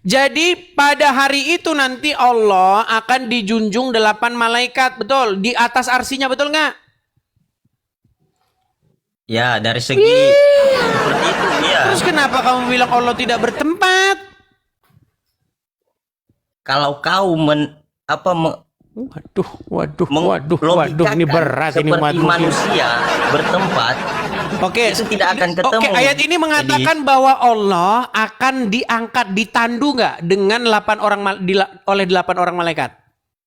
Jadi pada hari itu nanti Allah akan dijunjung 8 malaikat, betul? Di atas arsinya, betul nggak? Ya, dari segi seperti itu, ya. Terus kenapa kamu bilang Allah tidak bertempat? Kalau kau Waduh, ini berat ini umat seperti manusia bertempat, Oke, itu tidak akan ketemu. Oke, ayat ini mengatakan bahwa Allah akan diangkat, ditandu nggak dengan 8 orang malaikat?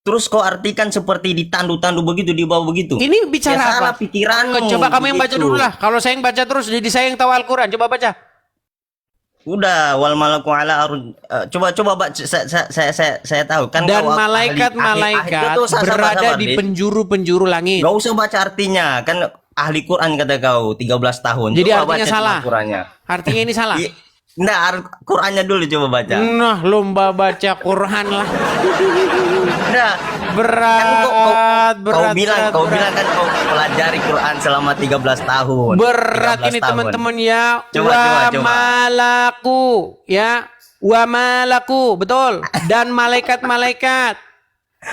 Terus kau artikan seperti ditandu-tandu begitu, di bawah begitu. Ini bicara ya, apa? salah pikiranmu. Coba kamu yang baca begitu. dulu lah. Kalau saya yang baca terus, jadi saya yang tahu Al-Quran. Coba baca. Udah, wal malaku ala coba baca, saya tahu kan. Dan kau malaikat-malaikat berada di penjuru-penjuru langit. Gak usah baca artinya, kan ahli Quran kata kau 13 tahun. Jadi coba artinya baca salah. Qurannya. Artinya ini salah. Nah, Qurannya dulu coba baca. Nah, lomba baca Quran lah. Nah, Berat. kau bilang kan kau pelajari Quran selama 13 tahun. Berat 13 ini tahun. teman-teman ya. Coba. Malaku ya. Wa malaku, betul. Dan malaikat-malaikat.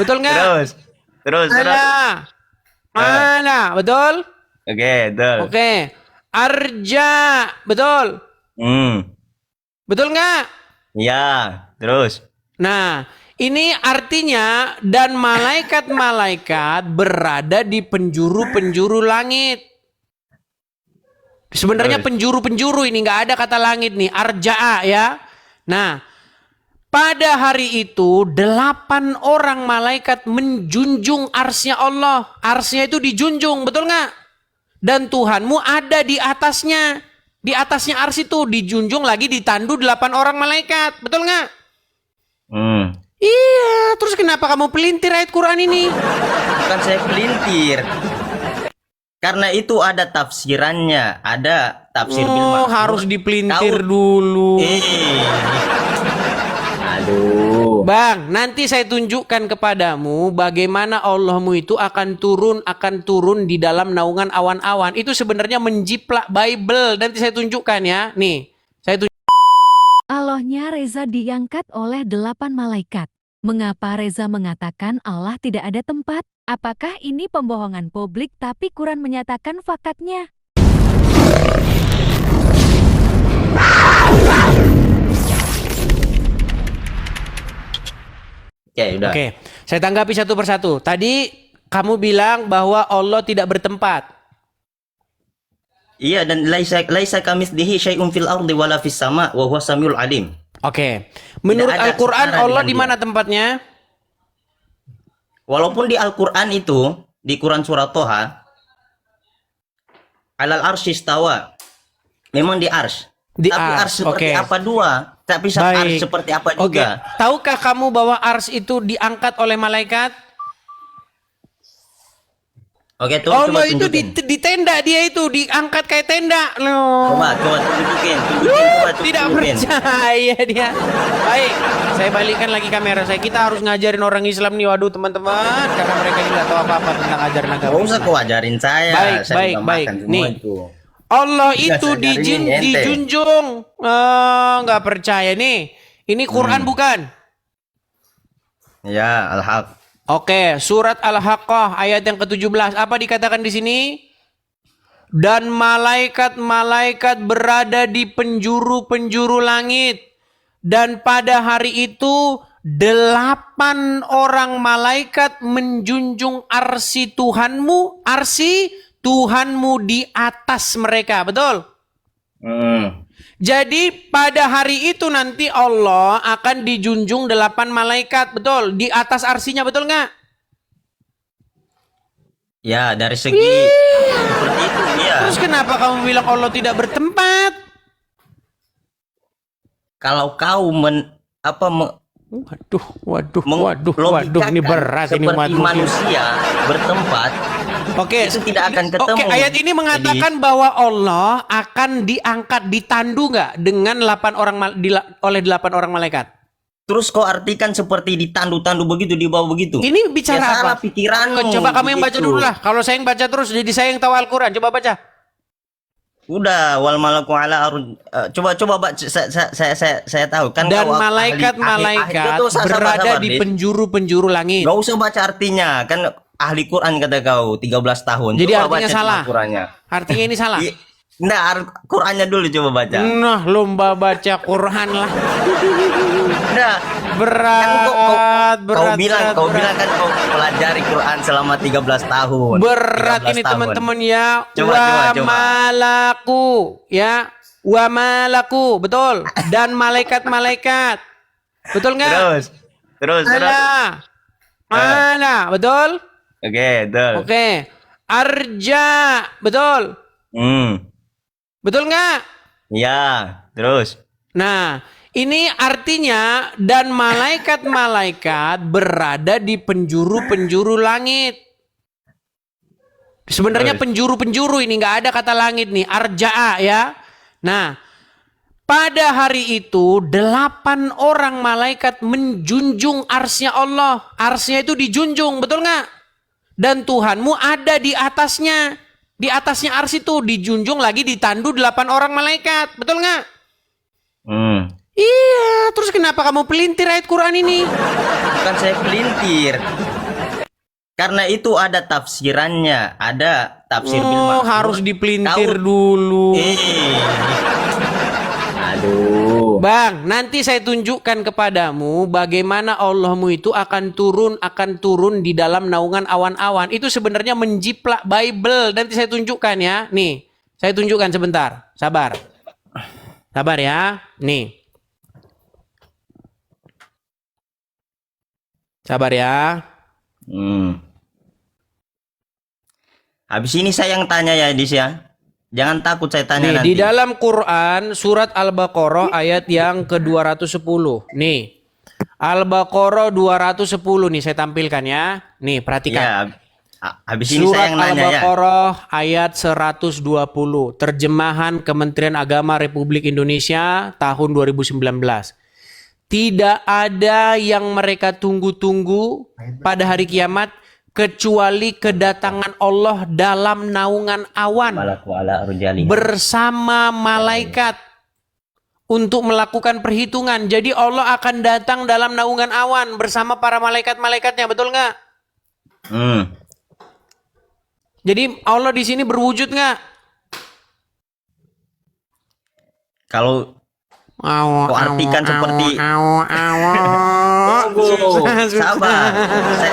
Betul nggak? Terus. Mana, betul? Oke, betul. Oke. Arja, betul. Betul nggak? Ya, terus. Nah, ini artinya dan malaikat-malaikat berada di penjuru-penjuru langit. Sebenarnya penjuru-penjuru ini nggak ada kata langit nih, arja'a ya. Nah, pada hari itu 8 orang malaikat menjunjung arsnya Allah. Arsnya itu dijunjung, betul nggak? Dan Tuhanmu ada di atasnya. Di atasnya ars itu dijunjung lagi, ditandu 8 orang malaikat, betul nggak? Iya, terus kenapa kamu pelintir ayat Quran ini? Bukan saya pelintir. Karena itu ada tafsirannya, ada tafsir bil ma'thur. Harus dipelintir dulu. Aduh. Bang, nanti saya tunjukkan kepadamu bagaimana Allahmu itu akan turun di dalam naungan awan-awan. Itu sebenarnya menjiplak Bible. Nanti saya tunjukkan ya. Nih, saya tunjuk. Allahnya Reza diangkat oleh 8 malaikat. Mengapa Reza mengatakan Allah tidak ada tempat? Apakah ini pembohongan publik tapi Quran menyatakan fakatnya? Udah. Oke, saya tanggapi satu persatu. Tadi kamu bilang bahwa Allah tidak bertempat. Iya, dan laisa kamitslihi syai'un fil ardi wala fis sama wa huwas samiul alim. Oke. Menurut Al-Qur'an Allah di mana tempatnya? Walaupun di Al-Qur'an itu, di Quran surat Toha, alal arsy istawa. Memang di ars. Di tapi ars seperti apa dua? Tapi ars seperti apa juga? Tahukah kamu bahwa ars itu diangkat oleh malaikat? Oke, tuh Allah coba itu di tenda, dia itu diangkat kayak tenda. Coba tunjukin. Tidak percaya dia. Baik, saya balikkan lagi kamera saya. Kita harus ngajarin orang Islam nih, waduh teman-teman, karena mereka ini nggak tahu apa-apa tentang ajaran agama. Nggak usah kau ajarin saya. Baik. Nih, Allah itu dijunjung. Nggak percaya nih. Ini Quran bukan? Ya, Al-Haq. Oke, surat Al-Haqqah ayat yang ke-17. Apa dikatakan di sini? Dan malaikat-malaikat berada di penjuru-penjuru langit. Dan pada hari itu 8 orang malaikat menjunjung arsi Tuhanmu di atas mereka. Betul? Jadi pada hari itu nanti Allah akan dijunjung 8 malaikat, betul? Di atas arsinya, betul nggak? Ya, dari segi seperti itu, ya. Terus kenapa kamu bilang Allah tidak bertempat? Kalau kau Waduh, ini berat ini umat manusia bertempat. Oke, itu tidak akan ketemu. Oke, ayat ini mengatakan bahwa Allah akan diangkat, ditandu nggak dengan 8 orang malaikat? Terus kau artikan seperti ditandu-tandu begitu, di bawah begitu. Ini bicara ya, apa? salah pikiranmu. Coba kamu yang baca dulu lah. Kalau saya yang baca terus, jadi saya yang tahu Al-Quran. Coba baca. Udah wal malaku ala coba baca saya tahu kan Dan kau malaikat-malaikat itu berada sabar, di Dis. penjuru-penjuru langit. Gak usah baca artinya kan ahli Quran kata kau 13 tahun. Jadi Coba artinya baca salah. Qurannya. Artinya ini salah. Nah, Qurannya dulu coba baca. Nah, lomba baca Quran lah. Nah, Berat, kau bilang kan kau pelajari Quran selama 13 tahun. Berat 13 ini tahun. teman-teman ya. Coba. Malaku ya. Wa malaku, betul. Dan malaikat-malaikat. Betul nggak? Terus. Mana? Betul? Oke, betul. Oke. Arja, betul. Betul nggak? Ya, terus. Nah, ini artinya dan malaikat-malaikat berada di penjuru-penjuru langit. Sebenarnya penjuru-penjuru ini nggak ada kata langit nih, arja'a ya. Nah, pada hari itu 8 orang malaikat menjunjung arsnya Allah. Arsnya itu dijunjung, betul nggak? Dan Tuhanmu ada di atasnya. Di atasnya ars itu dijunjung lagi ditandu 8 orang malaikat, betul nggak? Iya, terus kenapa kamu pelintir ayat Quran ini? Bukan saya pelintir. Karena itu ada tafsirannya, ada tafsir bil Oh, ma'thur. harus dipelintir Tahu. dulu. Aduh. Bang, nanti saya tunjukkan kepadamu bagaimana Allahmu itu akan turun di dalam naungan awan-awan. Itu sebenarnya menjiplak Bible. Nanti saya tunjukkan ya. Nih, saya tunjukkan sebentar. Sabar. Sabar ya. Nih. Sabar ya. Habis ini saya yang tanya ya, Dis ya. Jangan takut saya tanya Nih, nanti. di dalam Quran surat Al-Baqarah ayat yang ke-210. Nih. Al-Baqarah 210 nih saya tampilkan ya. Nih, perhatikan. Ya, habis ini saya Surat yang nanya ya. Al-Baqarah ayat 120. Terjemahan Kementerian Agama Republik Indonesia tahun 2019. Tidak ada yang mereka tunggu-tunggu pada hari kiamat kecuali kedatangan Allah dalam naungan awan Malaku ala rujali. bersama malaikat untuk melakukan perhitungan. Jadi Allah akan datang dalam naungan awan bersama para malaikat-malaikatnya, betul nggak? Jadi Allah di sini berwujud nggak? Kalau kau artikan seperti sabar.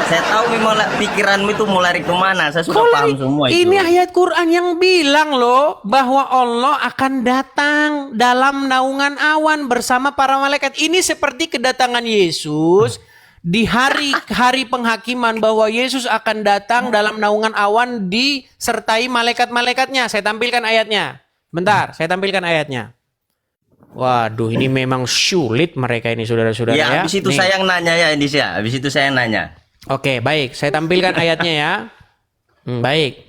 Saya tahu memang pikiranmu itu mau lari kemana. Saya sudah paham semua itu. Ini ayat Quran yang bilang loh bahwa Allah akan datang dalam naungan awan bersama para malaikat. Ini seperti kedatangan Yesus di hari penghakiman, bahwa Yesus akan datang dalam naungan awan disertai malaikat-malaikatnya. Saya tampilkan ayatnya. Bentar, saya tampilkan ayatnya. Waduh, ini memang sulit mereka ini, saudara-saudara ya. Ya, habis itu Nih. saya yang nanya ya, Indis ya. Habis itu saya yang nanya. Oke, baik. Saya tampilkan ayatnya ya. Baik.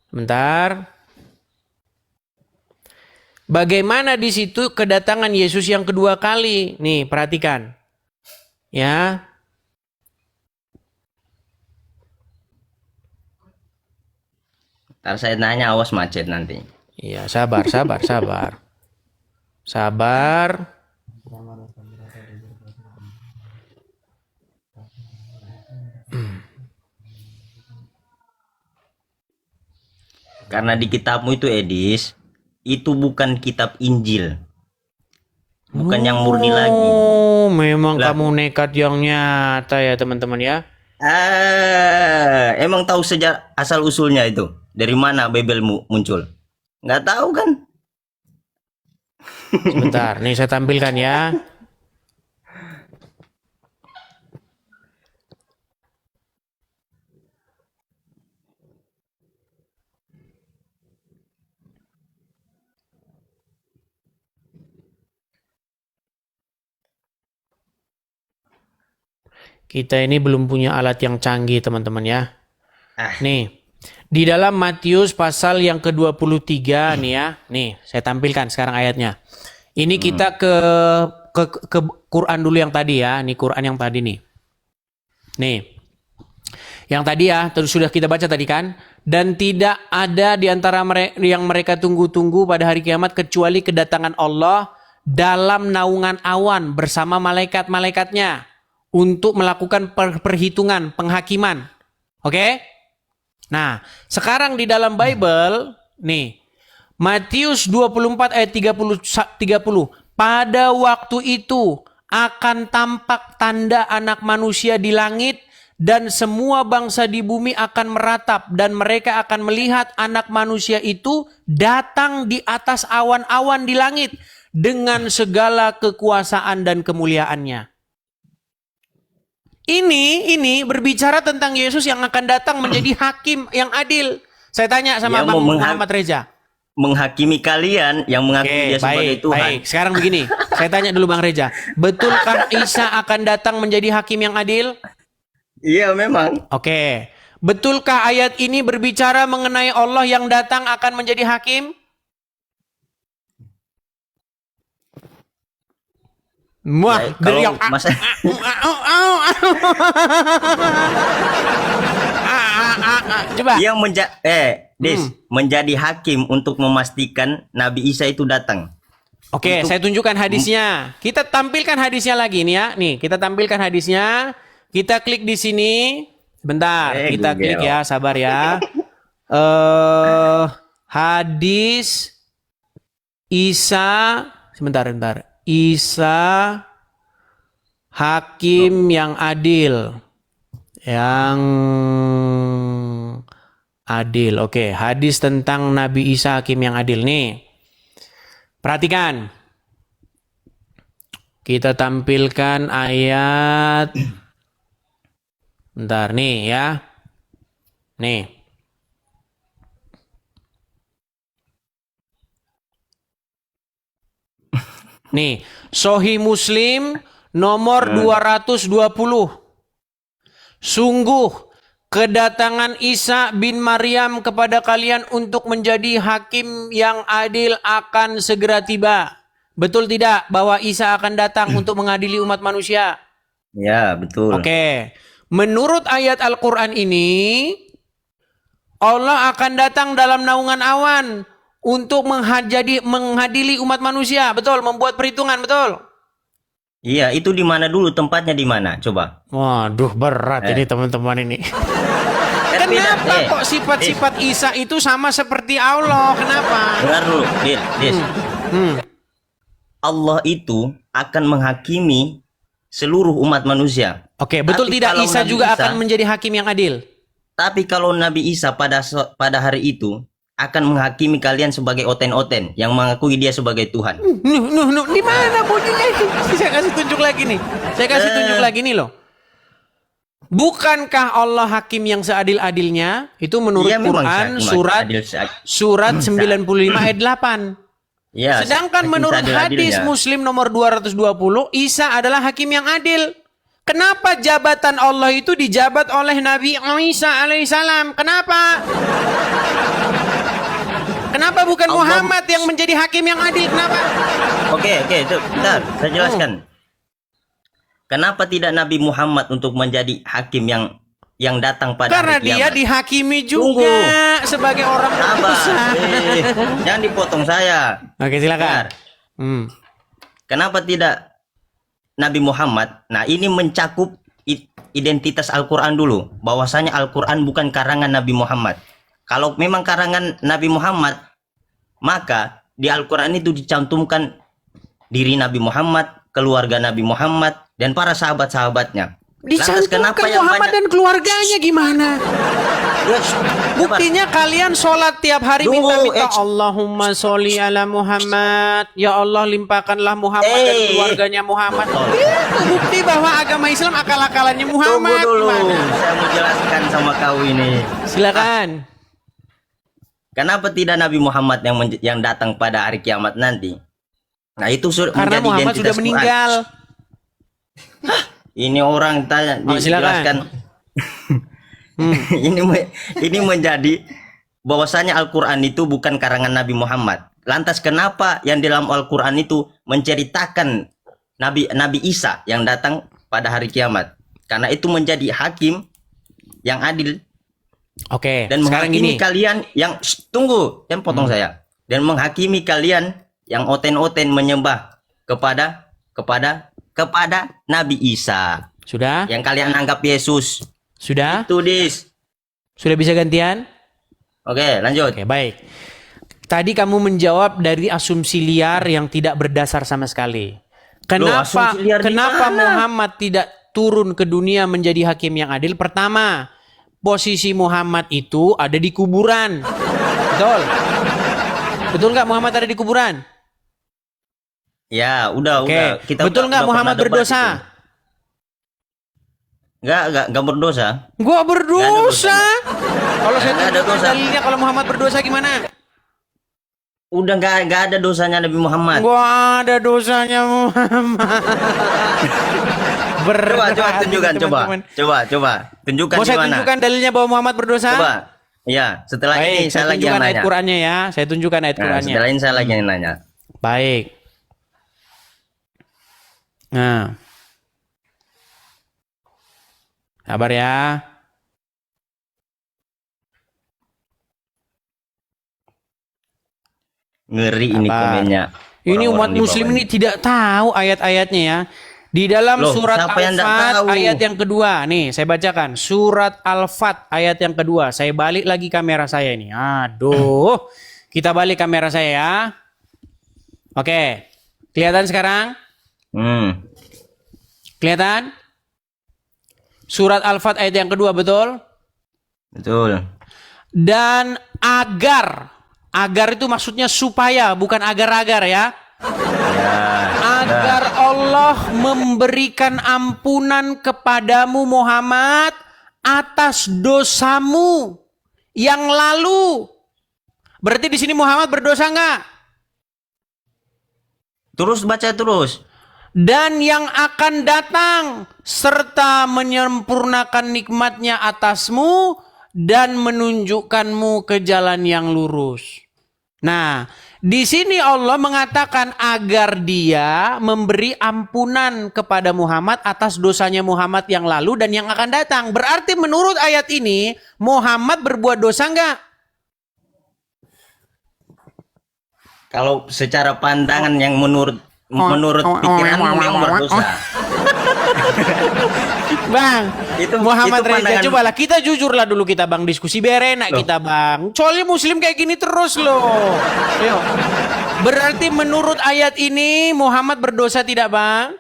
Bentar. Bagaimana di situ kedatangan Yesus yang kedua kali? Nih, perhatikan. Ya. Ntar saya nanya, awas macet nanti. Iya, sabar. Sabar. Karena di kitabmu itu, Edis, itu bukan kitab Injil. Bukan yang murni lagi. Oh, memang Lah. kamu nekat yang nyata ya, teman-teman ya. Emang tahu sejarah asal usulnya itu? Dari mana Bible muncul? Nggak tahu kan? Sebentar, nih saya tampilkan ya. Kita ini belum punya alat yang canggih, teman-teman ya. Nih, di dalam Matius pasal yang ke-23 nih ya. Nih, saya tampilkan sekarang ayatnya. Ini kita ke Quran dulu yang tadi ya. Nih Quran yang tadi nih. Nih. Yang tadi ya, terus sudah kita baca tadi kan. dan tidak ada di antara yang mereka tunggu-tunggu pada hari kiamat kecuali kedatangan Allah dalam naungan awan bersama malaikat-malaikatnya untuk melakukan perhitungan, penghakiman. Oke? Nah, sekarang di dalam Bible, nih, Matius 24 ayat 30. Pada waktu itu akan tampak tanda anak manusia di langit dan semua bangsa di bumi akan meratap dan mereka akan melihat anak manusia itu datang di atas awan-awan di langit dengan segala kekuasaan dan kemuliaannya. Ini berbicara tentang Yesus yang akan datang menjadi hakim yang adil. Saya tanya sama Bang Muhammad Reza. Menghakimi kalian yang mengaku dia sebagai Tuhan. Baik. Sekarang begini, saya tanya dulu Bang Reza. Betulkah Isa akan datang menjadi hakim yang adil? Iya memang. Oke. Betulkah ayat ini berbicara mengenai Allah yang datang akan menjadi hakim? Wah, Ya, dari kalau yang masa coba. yang menjadi hakim untuk memastikan Nabi Isa itu datang. Oke, saya tunjukkan hadisnya. Kita tampilkan hadisnya lagi nih ya. Nih, kita tampilkan hadisnya. Kita klik di sini. Bentar, kita Google. klik ya, sabar ya. Hadis Isa, sebentar. Isa hakim yang adil. Yang adil. Oke, hadis tentang Nabi Isa hakim yang adil nih. Perhatikan. Kita tampilkan ayat. Bentar nih ya. Nih. Nih, Sahih Muslim nomor 220. Sungguh kedatangan Isa bin Maryam kepada kalian untuk menjadi hakim yang adil akan segera tiba. Betul tidak bahwa Isa akan datang untuk mengadili umat manusia? Ya, betul. Oke. Menurut ayat Al-Quran ini, Allah akan datang dalam naungan awan untuk mengadili umat manusia. Betul, membuat perhitungan, betul? Iya, itu di mana dulu, tempatnya di mana? Coba. Waduh, berat ini teman-teman ini. Kan beda. Kenapa kok sifat-sifat Isa itu sama seperti Allah? Kenapa? Dengar dulu, Dis. Allah itu akan menghakimi seluruh umat manusia. Oke, betul Tapi tidak kalau Isa Nabi juga Isa- akan menjadi hakim yang adil? Tapi kalau Nabi Isa pada hari itu akan menghakimi kalian sebagai oten-oten yang mengakui dia sebagai Tuhan. Nuh, di mana bunyinya ini? Saya kasih tunjuk lagi nih. Saya kasih tunjuk lagi nih loh. Bukankah Allah hakim yang seadil-adilnya? Itu menurut Iya, memang Quran adil surat 95 ayat 8. Ya, Sedangkan hakim menurut seadil-adilnya. hadis Muslim nomor 220, Isa adalah hakim yang adil. Kenapa jabatan Allah itu dijabat oleh Nabi Isa alaihissalam? Kenapa? Kenapa bukan Allah- Muhammad yang menjadi hakim yang adil? Kenapa? Oke, itu bentar, saya jelaskan. Kenapa tidak Nabi Muhammad untuk menjadi hakim yang datang pada Karena hari dia kiamat? dihakimi juga sebagai orang Sabar. berdosa. Jangan dipotong saya. Oke, silakan. Bentar. Kenapa tidak Nabi Muhammad? Nah, ini mencakup identitas Al-Quran dulu. Bahwasanya Al-Quran bukan karangan Nabi Muhammad. Kalau memang karangan Nabi Muhammad, maka di Al-Quran itu dicantumkan diri Nabi Muhammad, keluarga Nabi Muhammad, dan para sahabat-sahabatnya. Lantas Dicantumkan Muhammad dan keluarganya gimana? Buktinya kalian sholat tiap hari Tunggu, minta-minta Allahumma sholli ala Muhammad. Ya Allah limpahkanlah Muhammad dan keluarganya Muhammad. Itu bukti bahwa agama Islam akal-akalannya Tunggu Muhammad. dulu, Gimana? saya mau jelaskan sama kau ini. Silakan. Kenapa tidak Nabi Muhammad yang datang pada hari kiamat nanti? Nah, itu Karena menjadi Muhammad identitas sudah Quran. meninggal. Ini orang tanya, Oh, dijelaskan. ini menjadi bahwasanya Al-Quran itu bukan karangan Nabi Muhammad. Lantas kenapa yang dalam Al-Quran itu menceritakan Nabi Isa yang datang pada hari kiamat? Karena itu menjadi hakim yang adil Oke, dan sekarang menghakimi gini. kalian yang tunggu, yang potong saya. Dan menghakimi kalian yang oten-oten menyembah kepada Nabi Isa Sudah? yang kalian anggap Yesus. Sudah? Itu dis. Sudah bisa gantian? Oke, lanjut. Oke, baik. Tadi kamu menjawab dari asumsi liar yang tidak berdasar sama sekali. Kenapa asumsi liar di kenapa mana? Muhammad tidak turun ke dunia menjadi hakim yang adil? Pertama, posisi Muhammad itu ada di kuburan. Betul? Betul nggak Muhammad ada di kuburan? Ya, udah. Oke. Kita Betul nggak udah Muhammad pernah debat berdosa? itu. Enggak berdosa. Gua berdosa. Kalau saya Nggak ada tunjukkan dosa. dalilnya kalau Muhammad berdosa gimana? Udah nggak ada dosanya Nabi Muhammad. Gua ada dosanya Muhammad. Coba tunjukkan, teman-teman. coba tunjukkan Mau di saya mana. tunjukkan dalilnya bahwa Muhammad berdosa? Coba. Ya, setelah Baik, ini saya lagi yang tunjukkan ayat nanya. Qur'annya ya. Saya tunjukkan ayat Nah, Qur'annya. setelah ini saya lagi yang nanya. Baik. Nah. Sabar ya. Ngeri ini Sabar. komennya. Ini Orang-orang umat di muslim bawah ini tidak tahu ayat-ayatnya ya. Di dalam Loh, surat siapa yang nggak Al-Fat tahu? ayat yang kedua. Nih, saya bacakan. Surat Al-Fat ayat yang kedua. Saya balik lagi kamera saya ini. Aduh. Kita balik kamera saya ya. Oke. Kelihatan sekarang? Kelihatan? Surat Al-Fat ayat yang kedua, betul? Betul. Dan agar itu maksudnya supaya, bukan agar-agar ya. Ya. Agar Allah memberikan ampunan kepadamu Muhammad atas dosamu yang lalu. Berarti di sini Muhammad berdosa nggak? Terus baca terus. Dan yang akan datang serta menyempurnakan nikmatnya atasmu dan menunjukkanmu ke jalan yang lurus. Nah, di sini Allah mengatakan agar dia memberi ampunan kepada Muhammad atas dosanya Muhammad yang lalu dan yang akan datang. Berarti menurut ayat ini Muhammad berbuat dosa enggak? Kalau secara pandangan yang menurut pikiranmu yang berdosa. Bang, Itu Muhammad Reza, pandangan- cobalah kita jujurlah dulu kita bang, diskusi biar enak Loh. kita bang. Soalnya muslim kayak gini terus loh. Ayo. Berarti menurut ayat ini Muhammad berdosa tidak bang?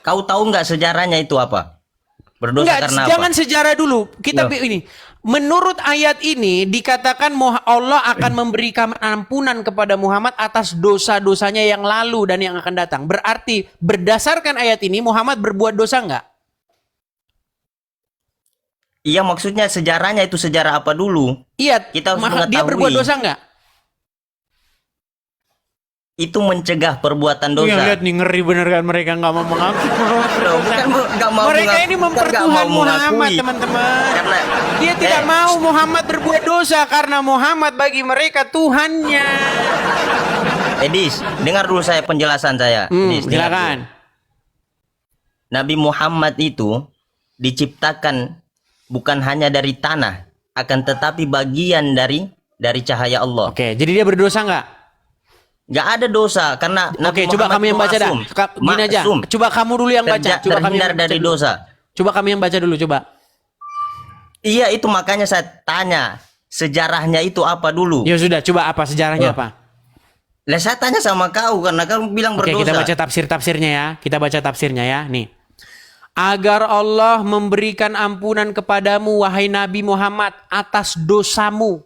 Kau tahu nggak sejarahnya itu apa? Berdosa Enggak, karena jangan apa? sejarah dulu. Kita Loh. ini. Menurut ayat ini dikatakan Allah akan memberikan ampunan kepada Muhammad atas dosa-dosanya yang lalu dan yang akan datang. Berarti berdasarkan ayat ini Muhammad berbuat dosa enggak? Iya, maksudnya sejarahnya itu sejarah apa dulu? Iya, Kita harus maka dia mengetahui. berbuat dosa enggak? Itu mencegah perbuatan Yang dosa. lihat nih ngeri bener kan mereka nggak mau mengaku. Loh, bukan nggak mau Mereka mengaku- ini bukan nggak mempertuhan mau Muhammad mengakui. teman-teman. Karena Dia tidak mau Muhammad berbuat dosa karena Muhammad bagi mereka Tuhannya. Edis, dengar dulu saya penjelasan saya. Edis, dengar Silakan. dulu. Nabi Muhammad itu diciptakan bukan hanya dari tanah, akan tetapi bagian dari cahaya Allah. Oke, jadi dia berdosa nggak? Nggak ada dosa karena Oke, Nabi coba Muhammad kamu yang itu baca dah. maksum. Gini aja. Maksum. Coba kamu dulu yang baca. Coba kamu Terhindar yang baca dari dulu. dosa. Coba kamu yang baca dulu, coba. Iya, itu makanya saya tanya sejarahnya itu apa dulu. Ya sudah, coba apa sejarahnya Oh. apa? Lah saya tanya sama kau karena kau bilang Oke, berdosa. kita baca tafsirnya ya. Kita baca tafsirnya ya. Nih. Agar Allah memberikan ampunan kepadamu wahai Nabi Muhammad atas dosamu,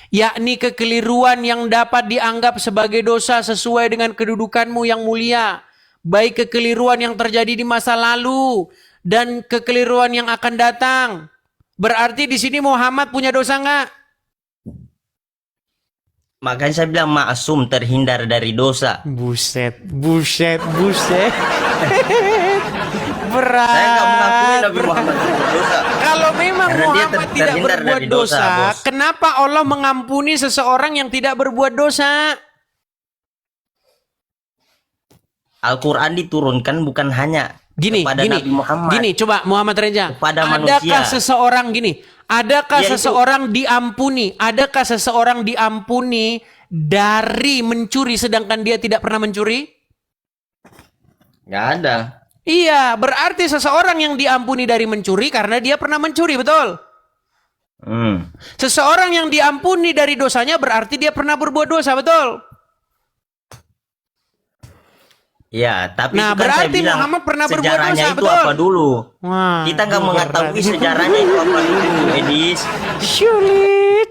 yakni kekeliruan yang dapat dianggap sebagai dosa sesuai dengan kedudukanmu yang mulia, baik kekeliruan yang terjadi di masa lalu dan kekeliruan yang akan datang. Berarti di sini Muhammad punya dosa nggak? Makanya saya bilang maksum, terhindar dari dosa. Buset. Berat. Saya nggak mengakui Nabi Muhammad itu berdosa. Kalau memang Karena dia Muhammad tidak terhindar berbuat dari dosa, dosa, Bos. kenapa Allah mengampuni seseorang yang tidak berbuat dosa? Al-Quran diturunkan bukan hanya kepada Nabi Muhammad. Gini, coba Muhammad Reza. Kepada Adakah manusia. seseorang gini? Adakah Ya, itu. seseorang diampuni? Adakah seseorang diampuni dari mencuri sedangkan dia tidak pernah mencuri? Nggak ada. Iya, berarti seseorang yang diampuni dari mencuri karena dia pernah mencuri, betul? Seseorang yang diampuni dari dosanya berarti dia pernah berbuat dosa, betul? Ya, tapi Nah, itu kan saya berarti bilang Muhammad pernah berbuat sejarahnya dosa, itu betul? apa dulu? Wah, Kita nggak berat. mengetahui sejarahnya itu apa dulu, Edis. Sulit.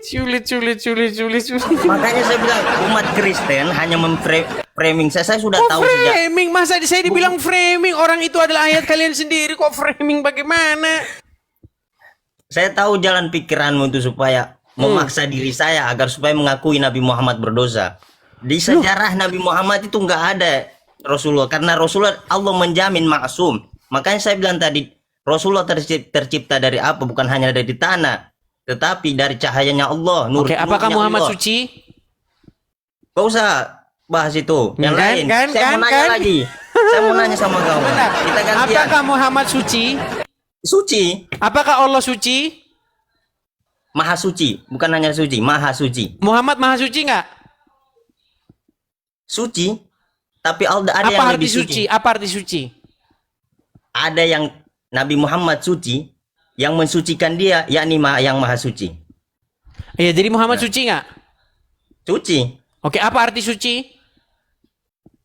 Makanya saya bilang umat Kristen hanya memframing. Saya sudah tahu sejak. Framing, masa saya dibilang framing? Orang itu adalah ayat kalian sendiri, kok framing bagaimana? Saya tahu jalan pikiranmu itu supaya memaksa diri saya agar supaya mengakui Nabi Muhammad berdosa. Di sejarah Nabi Muhammad itu nggak ada Rasulullah, karena Rasulullah Allah menjamin maksum. Makanya saya bilang tadi Rasulullah tercipta dari apa? Bukan hanya dari tanah, tetapi dari cahayanya Allah. Oke, apakah nurnya Muhammad Allah. suci? Gak usah bahas itu. Yang Kan, lain. kan, Saya mau nanya kan. lagi. Saya mau nanya sama kau. Bentar. Kita gantian. Apakah Muhammad suci? Suci, Apakah Allah suci? maha suci, bukan hanya suci, maha suci. Muhammad maha suci nggak? Suci, tapi ada Apa yang arti lebih suci? Apa arti suci? Ada yang Nabi Muhammad suci, yang mensucikan dia, yakni yang maha suci. Iya, jadi Muhammad suci nggak? Suci, Oke, apa arti suci?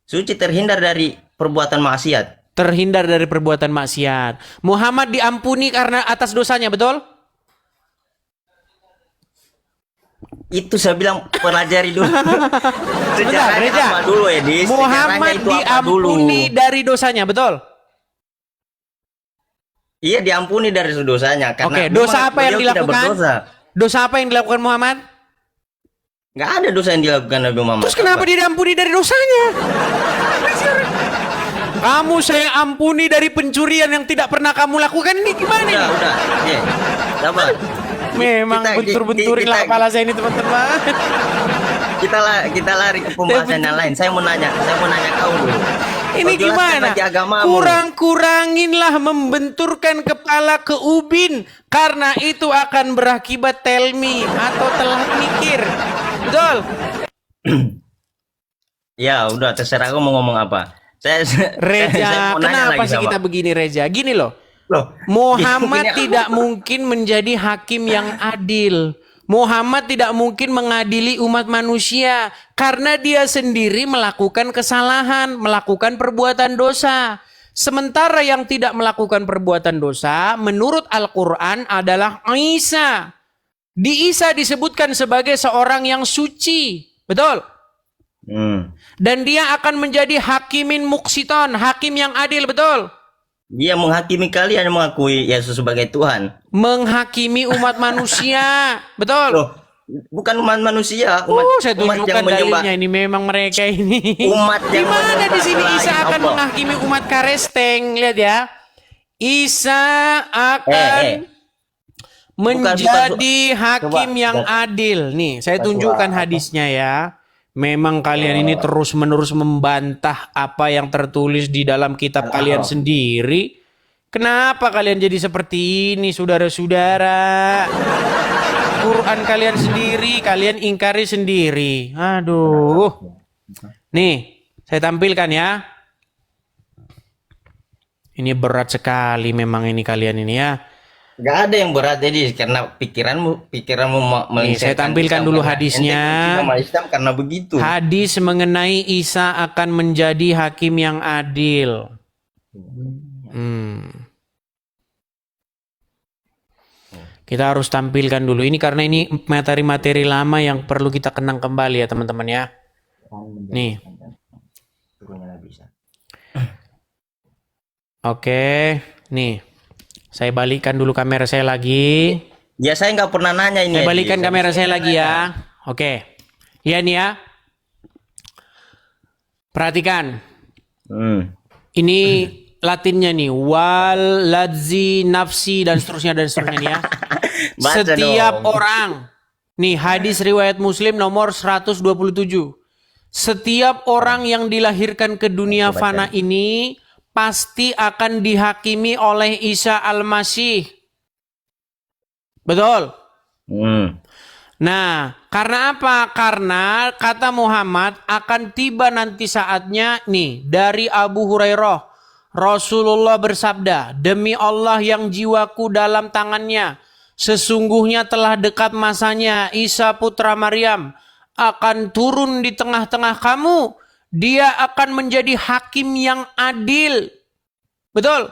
suci terhindar dari perbuatan maksiat. Terhindar dari perbuatan maksiat. Muhammad diampuni karena atas dosanya, betul? Itu saya bilang pelajari dulu. Bentar, Sejarahnya Reza. apa dulu, Edis? Muhammad Sejarahnya itu apa dulu? diampuni dari dosanya, betul? Iya, diampuni dari dosanya. Karena Oke, dosa memang apa yang beliau tidak dilakukan? berdosa. Dosa apa yang dilakukan Muhammad? Nggak ada dosa yang dilakukan Nabi Muhammad. Terus kenapa dia diampuni dari dosanya? Kamu saya ampuni dari pencurian yang tidak pernah kamu lakukan, ini gimana ini? Udah. Oke. Sabar. Memang Kita- bentur-benturin kita- lah kepala saya ini teman-teman. Kita lari ke pembahasan yang lain. Saya mau nanya kau dulu. Ini Kau jelaskan gimana? lagi agamamu. Kurang-kuranginlah membenturkan kepala ke ubin karena itu akan berakibat telmi atau telat mikir. Betul? Ya, udah terserah kau mau ngomong apa. Saya Reza, mau nanya kenapa lagi sih sama- kita begini Reza? Gini loh. Loh, Muhammad gini, tidak mungkin menjadi hakim yang adil. Muhammad tidak mungkin mengadili umat manusia karena dia sendiri melakukan kesalahan, melakukan perbuatan dosa. Sementara yang tidak melakukan perbuatan dosa menurut Al-Quran adalah Isa. Di Isa disebutkan sebagai seorang yang suci. Betul? Dan dia akan menjadi hakimin muqsiton, hakim yang adil, betul? Dia menghakimi kalian yang mengakui Yesus sebagai Tuhan. Menghakimi umat manusia, betul? Loh, bukan umat manusia, umat, Saya umat tunjukkan yang menyembah. dalilnya ini memang mereka ini. Umat Di yang mana menyembah di sini selain Isa akan Allah. menghakimi umat Karesteng? Lihat ya. Isa akan menjadi hakim Coba, yang adil. Nih, saya tunjukkan hadisnya ya. Memang kalian ini terus-menerus membantah apa yang tertulis di dalam kitab kalian sendiri. Kenapa kalian jadi seperti ini, saudara-saudara? Quran kalian sendiri, kalian ingkari sendiri. Aduh. Nih, saya tampilkan ya. Ini berat sekali memang ini kalian ini ya. Gak ada yang berat jadi karena pikiranmu Nih, saya tampilkan dulu hadisnya. Islam karena begitu. Hadis mengenai Isa akan menjadi hakim yang adil. Kita harus tampilkan dulu. Ini karena ini materi-materi lama yang perlu kita kenang kembali ya teman-teman ya. Nih. Oke, nih. Saya balikan dulu kamera saya lagi. Ya saya nggak pernah nanya ini. Saya balikan kamera saya lagi ya. Oke. Ya nih ya. Perhatikan. Ini Latinnya nih. Wal, ladzi, nafsi, dan seterusnya nih ya. Baca Setiap dong. orang. Nih hadis riwayat Muslim nomor 127. Setiap orang yang dilahirkan ke dunia fana ini pasti akan dihakimi oleh Isa Al-Masih. Betul? Nah, karena apa? Karena kata Muhammad akan tiba nanti saatnya nih dari Abu Hurairah. Rasulullah bersabda, demi Allah yang jiwaku dalam tangannya, sesungguhnya telah dekat masanya Isa putra Maryam akan turun di tengah-tengah kamu. Dia akan menjadi hakim yang adil. Betul?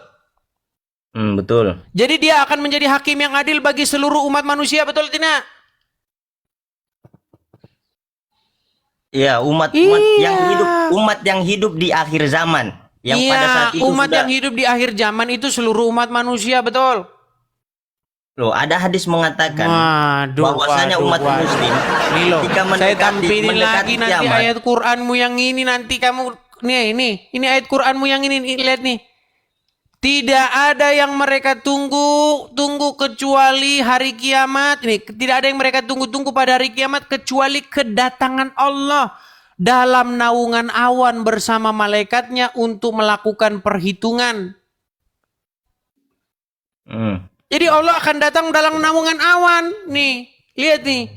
Betul. Jadi dia akan menjadi hakim yang adil bagi seluruh umat manusia, betul tidak? Iya, umat yang hidup di akhir zaman. Yang pada saat itu umat yang hidup di akhir zaman itu seluruh umat manusia, betul? Loh, ada hadis mengatakan bahwasanya umat muslim nih loh, saya tampilin lagi nanti kiamat. ayat Qur'anmu yang ini, nanti kamu ini ayat Qur'anmu yang ini, lihat nih. Tidak ada yang mereka tunggu kecuali hari kiamat. Ini tidak ada yang mereka tunggu pada hari kiamat kecuali kedatangan Allah dalam naungan awan bersama malaikatnya untuk melakukan perhitungan. Jadi Allah akan datang dalam naungan awan. Nih, lihat nih.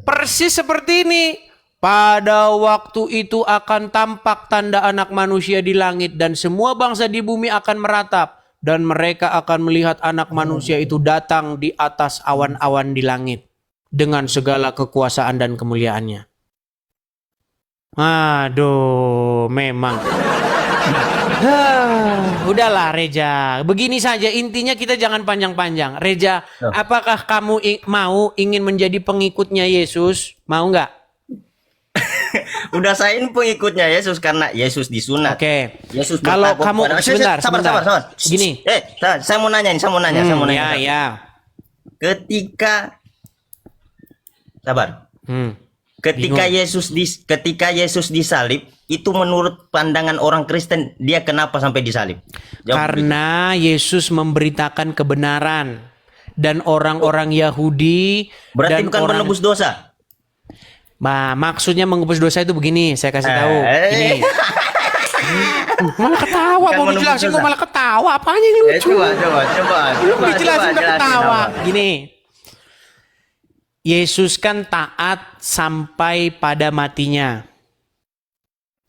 Persis seperti ini. Pada waktu itu akan tampak tanda anak manusia di langit dan semua bangsa di bumi akan meratap. Dan mereka akan melihat anak manusia itu datang di atas awan-awan di langit. Dengan segala kekuasaan dan kemuliaannya. Aduh, memang. Udahlah Reza, begini saja intinya, kita jangan panjang-panjang. Reza, apakah kamu ingin menjadi pengikutnya Yesus? Mau nggak? Udah saya ini pengikutnya Yesus karena Yesus disunat. Oke. Yesus kalau kamu sebentar. Gini. Saya mau nanya. Ya. Ketika Yesus disalib, itu menurut pandangan orang Kristen, dia kenapa sampai disalib? Karena Yesus memberitakan kebenaran dan orang-orang Yahudi berarti dan bukan menebus dosa. Maksudnya menebus dosa itu begini, saya kasih tahu. Ini. Malah ketawa, mau dijelasin kok malah ketawa. Apanya yang lucu? Coba dijelasin udah ketawa. Gini. Yesus kan taat sampai pada matinya.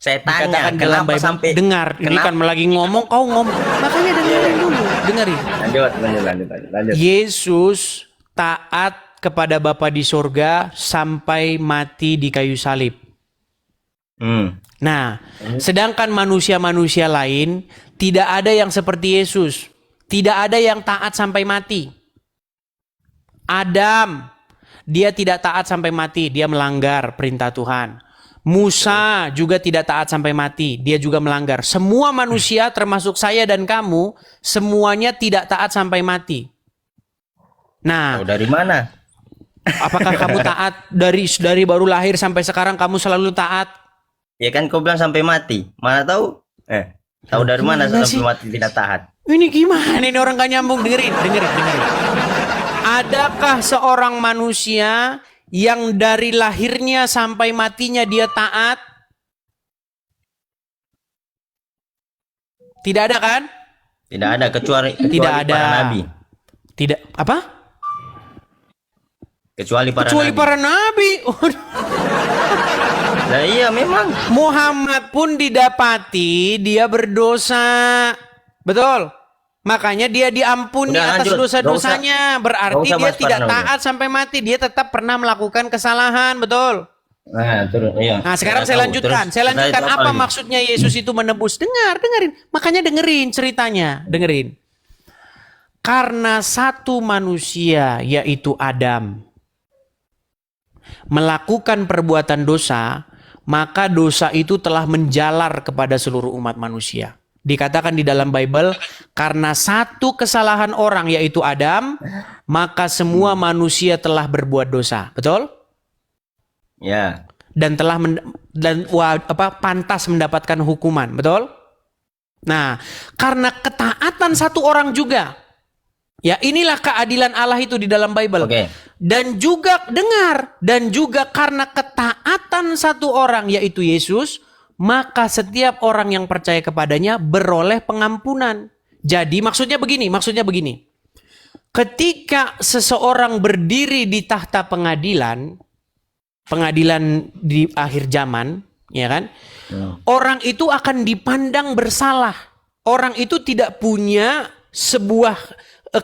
Saya tanya, kenapa sampai dengar? Ini kan lagi ngomong, kau ngomong. Makanya dengerin dulu, dengerin. Lanjut. Yesus taat kepada Bapa di sorga sampai mati di kayu salib. Nah, sedangkan manusia-manusia lain tidak ada yang seperti Yesus. Tidak ada yang taat sampai mati. Adam, dia tidak taat sampai mati, dia melanggar perintah Tuhan. Musa juga tidak taat sampai mati, dia juga melanggar. Semua manusia termasuk saya dan kamu, semuanya tidak taat sampai mati. Nah, dari mana? Apakah kamu taat dari baru lahir sampai sekarang kamu selalu taat? Ya kan kau bilang sampai mati. Mana tahu? Tahu dari mana sampai mati tidak taat? Ini gimana? Ini orang gak nyambung. Dengerin. Adakah seorang manusia yang dari lahirnya sampai matinya dia taat? Tidak ada kan? Tidak ada kecuali ada para nabi. Tidak apa? Kecuali para nabi. Nah iya memang. Muhammad pun didapati dia berdosa. Betul. Makanya dia diampuni atas dosa-dosanya. Berarti dia tidak taat sampai mati. Dia tetap pernah melakukan kesalahan. Betul. Nah, sekarang saya lanjutkan. Apa maksudnya Yesus itu menebus? Dengerin. Makanya dengerin ceritanya. Dengerin. Karena satu manusia, yaitu Adam, melakukan perbuatan dosa, maka dosa itu telah menjalar kepada seluruh umat manusia. Dikatakan di dalam Bible, karena satu kesalahan orang yaitu Adam, maka semua manusia telah berbuat dosa. Betul? Ya. Dan pantas mendapatkan hukuman. Betul? Nah, karena ketaatan satu orang juga. Ya, inilah keadilan Allah itu di dalam Bible. Okay. Dan juga karena ketaatan satu orang yaitu Yesus, maka setiap orang yang percaya kepadanya beroleh pengampunan. Jadi maksudnya begini. Ketika seseorang berdiri di tahta pengadilan di akhir zaman, ya kan? Orang itu akan dipandang bersalah. Orang itu tidak punya sebuah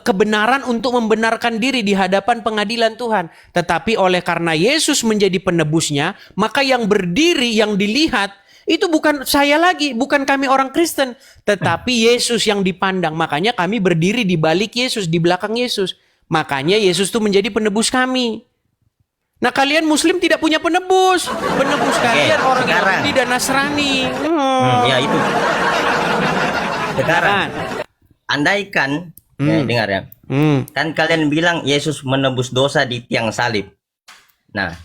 kebenaran untuk membenarkan diri di hadapan pengadilan Tuhan. Tetapi oleh karena Yesus menjadi penebusnya, maka yang berdiri, yang dilihat, itu bukan saya lagi, bukan kami orang Kristen, tetapi Yesus yang dipandang. Makanya kami berdiri di balik Yesus, di belakang Yesus. Makanya Yesus itu menjadi penebus kami. Nah, kalian Muslim tidak punya penebus. Penebus kalian orang Yahudi dan Nasrani. Ya itu. Sekarang, andaikan, dengar ya, kan kalian bilang Yesus menebus dosa di tiang salib. Nah,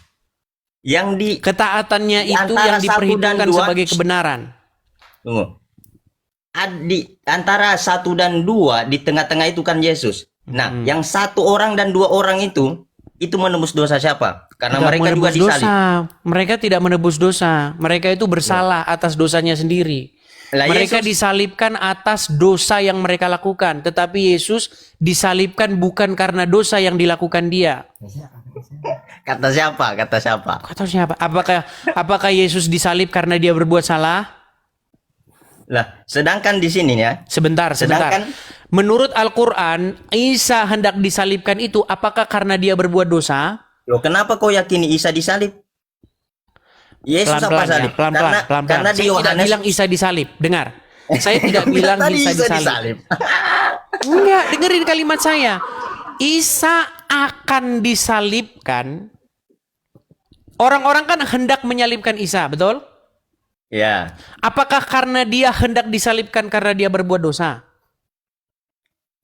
yang di ketaatannya di itu antara yang diperhitungkan 1 dan 2, sebagai kebenaran. Tunggu. Di antara 1 dan 2 di tengah-tengah itu kan Yesus. Nah, yang 1 orang dan 2 orang itu menebus dosa siapa? Karena Tidak mereka juga menebus disalib. dosa. Mereka tidak menebus dosa. Mereka itu bersalah atas dosanya sendiri. Lah, Mereka Yesus- disalibkan atas dosa yang mereka lakukan. Tetapi Yesus disalibkan bukan karena dosa yang dilakukan dia. Kata siapa? Kata siapa? Apakah Yesus disalib karena dia berbuat salah? Lah, sedangkan di sini ya, Sebentar. Sedangkan- Menurut Al-Quran, Isa hendak disalibkan itu apakah karena dia berbuat dosa? loh kenapa kau yakini Isa disalib? Yesus apa salib? Pelan-pelan. Karena di Saya tidak Yohanes bilang Isa disalib. Dengar. Saya tidak bilang tadi Isa Isa disalib. disalib. Enggak, dengerin kalimat saya. Isa akan disalibkan. Orang-orang kan hendak menyalibkan Isa, betul? Ya. Apakah karena dia hendak disalibkan karena dia berbuat dosa?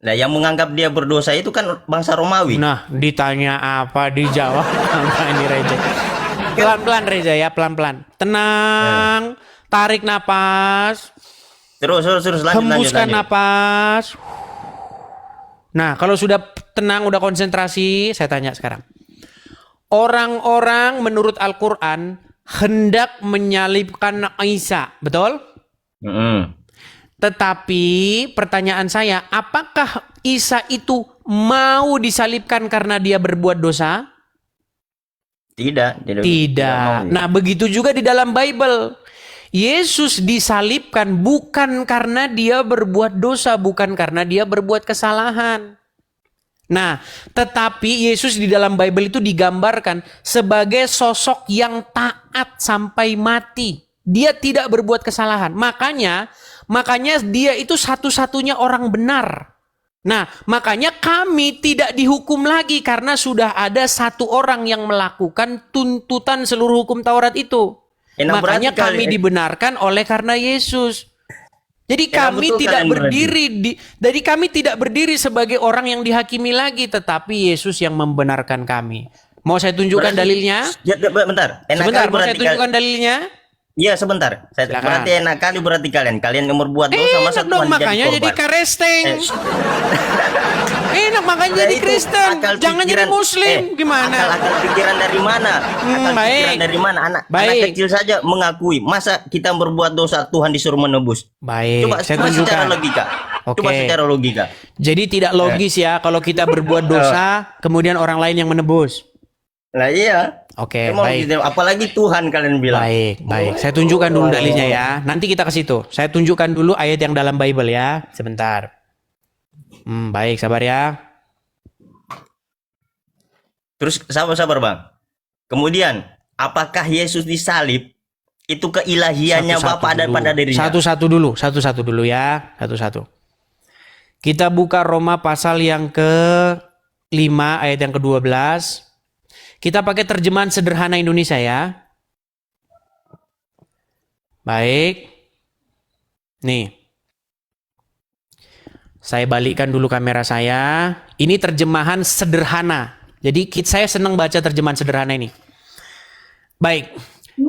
Nah, yang menganggap dia berdosa itu kan bangsa Romawi. Nah, ditanya apa, dijawab apa ini Reza. Pelan-pelan Reza ya, pelan-pelan. Tenang, tarik napas, Terus lanjut. hembuskan napas. Nah, kalau sudah tenang, udah konsentrasi, saya tanya sekarang. Orang-orang menurut Al-Quran hendak menyalibkan Isa, betul? Tetapi pertanyaan saya, apakah Isa itu mau disalibkan karena dia berbuat dosa? Tidak Tidak. mau. Nah, begitu juga di dalam Bible. Yesus disalibkan bukan karena dia berbuat dosa, bukan karena dia berbuat kesalahan. Nah, tetapi Yesus di dalam Bible itu digambarkan sebagai sosok yang taat sampai mati. Dia tidak berbuat kesalahan. Makanya dia itu satu-satunya orang benar. Nah, makanya kami tidak dihukum lagi karena sudah ada satu orang yang melakukan tuntutan seluruh hukum Taurat itu. Nah, Makanya berarti kami dibenarkan oleh karena Yesus. Jadi kami betul tidak kalian jadi kami tidak berdiri sebagai orang yang dihakimi lagi, tetapi Yesus yang membenarkan kami. Mau saya tunjukkan dalilnya? Bentar. Sebentar, mau saya tunjukkan dalilnya? Iya, sebentar. Silakan. Berarti enak kali berarti kalian yang berbuat dosa masa Enak dong, Tuhan makanya jadi korban? karesteng. Enak makanya jadi Itu Kristen. akal Jangan jadi pikiran- Muslim. Gimana? Akal pikiran dari mana? Akal baik. pikiran dari mana? Anak Baik. kecil saja mengakui. Masa kita berbuat dosa Tuhan disuruh menebus? Baik, Coba saya secara tunjukkan. logika. Oke. Coba secara logika. Jadi tidak logis ya kalau kita berbuat dosa, kemudian orang lain yang menebus. Lah iya. Oke, Emang baik. gitu, apalagi Tuhan kalian bilang. Baik. Saya tunjukkan dulu dalilnya ya. Nanti kita ke situ. Saya tunjukkan dulu ayat yang dalam Bible ya. Sebentar. Baik, sabar ya. Terus sabar Bang. Kemudian, apakah Yesus disalib itu keilahiannya Bapa ada pada dirinya? Satu-satu dulu ya. Satu-satu. Kita buka Roma pasal yang ke-5 ayat yang ke-12. Kita pakai terjemahan sederhana Indonesia ya. Baik. Nih. Saya balikkan dulu kamera saya. Ini terjemahan sederhana. Jadi saya senang baca terjemahan sederhana ini. Baik.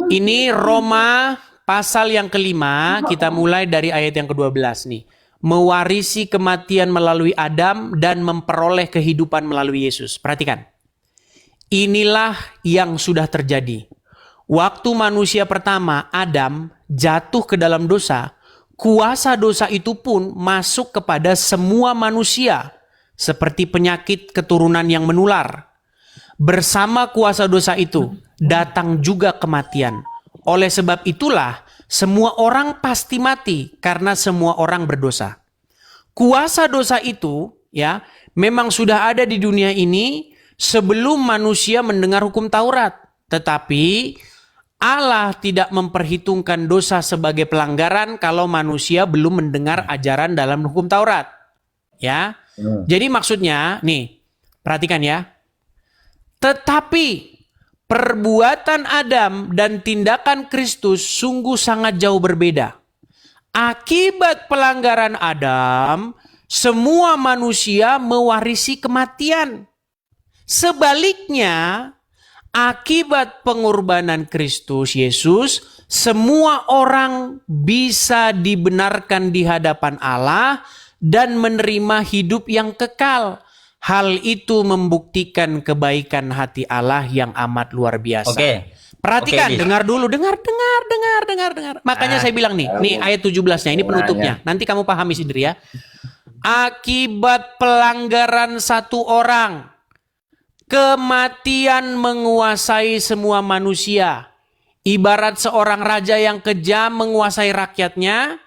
Ini Roma pasal yang ke-5. Kita mulai dari ayat yang ke-12 nih. Mewarisi kematian melalui Adam dan memperoleh kehidupan melalui Yesus. Perhatikan. Inilah yang sudah terjadi. Waktu manusia pertama, Adam, jatuh ke dalam dosa, kuasa dosa itu pun masuk kepada semua manusia, seperti penyakit keturunan yang menular. Bersama kuasa dosa itu datang juga kematian. Oleh sebab itulah semua orang pasti mati karena semua orang berdosa. Kuasa dosa itu ya memang sudah ada di dunia ini sebelum manusia mendengar hukum Taurat. Tetapi Allah tidak memperhitungkan dosa sebagai pelanggaran kalau manusia belum mendengar ajaran dalam hukum Taurat. Ya. Jadi maksudnya nih, perhatikan ya. Tetapi perbuatan Adam dan tindakan Kristus sungguh sangat jauh berbeda. Akibat pelanggaran Adam, semua manusia mewarisi kematian. Sebaliknya, akibat pengorbanan Kristus Yesus, semua orang bisa dibenarkan di hadapan Allah dan menerima hidup yang kekal. Hal itu membuktikan kebaikan hati Allah yang amat luar biasa. Oke. Perhatikan, Oke, dengar dulu, dengar. Makanya saya bilang nih ayat 17-nya, ini penutupnya. Nanti kamu pahami sendiri ya. Akibat pelanggaran satu orang, kematian menguasai semua manusia. Ibarat seorang raja yang kejam menguasai rakyatnya,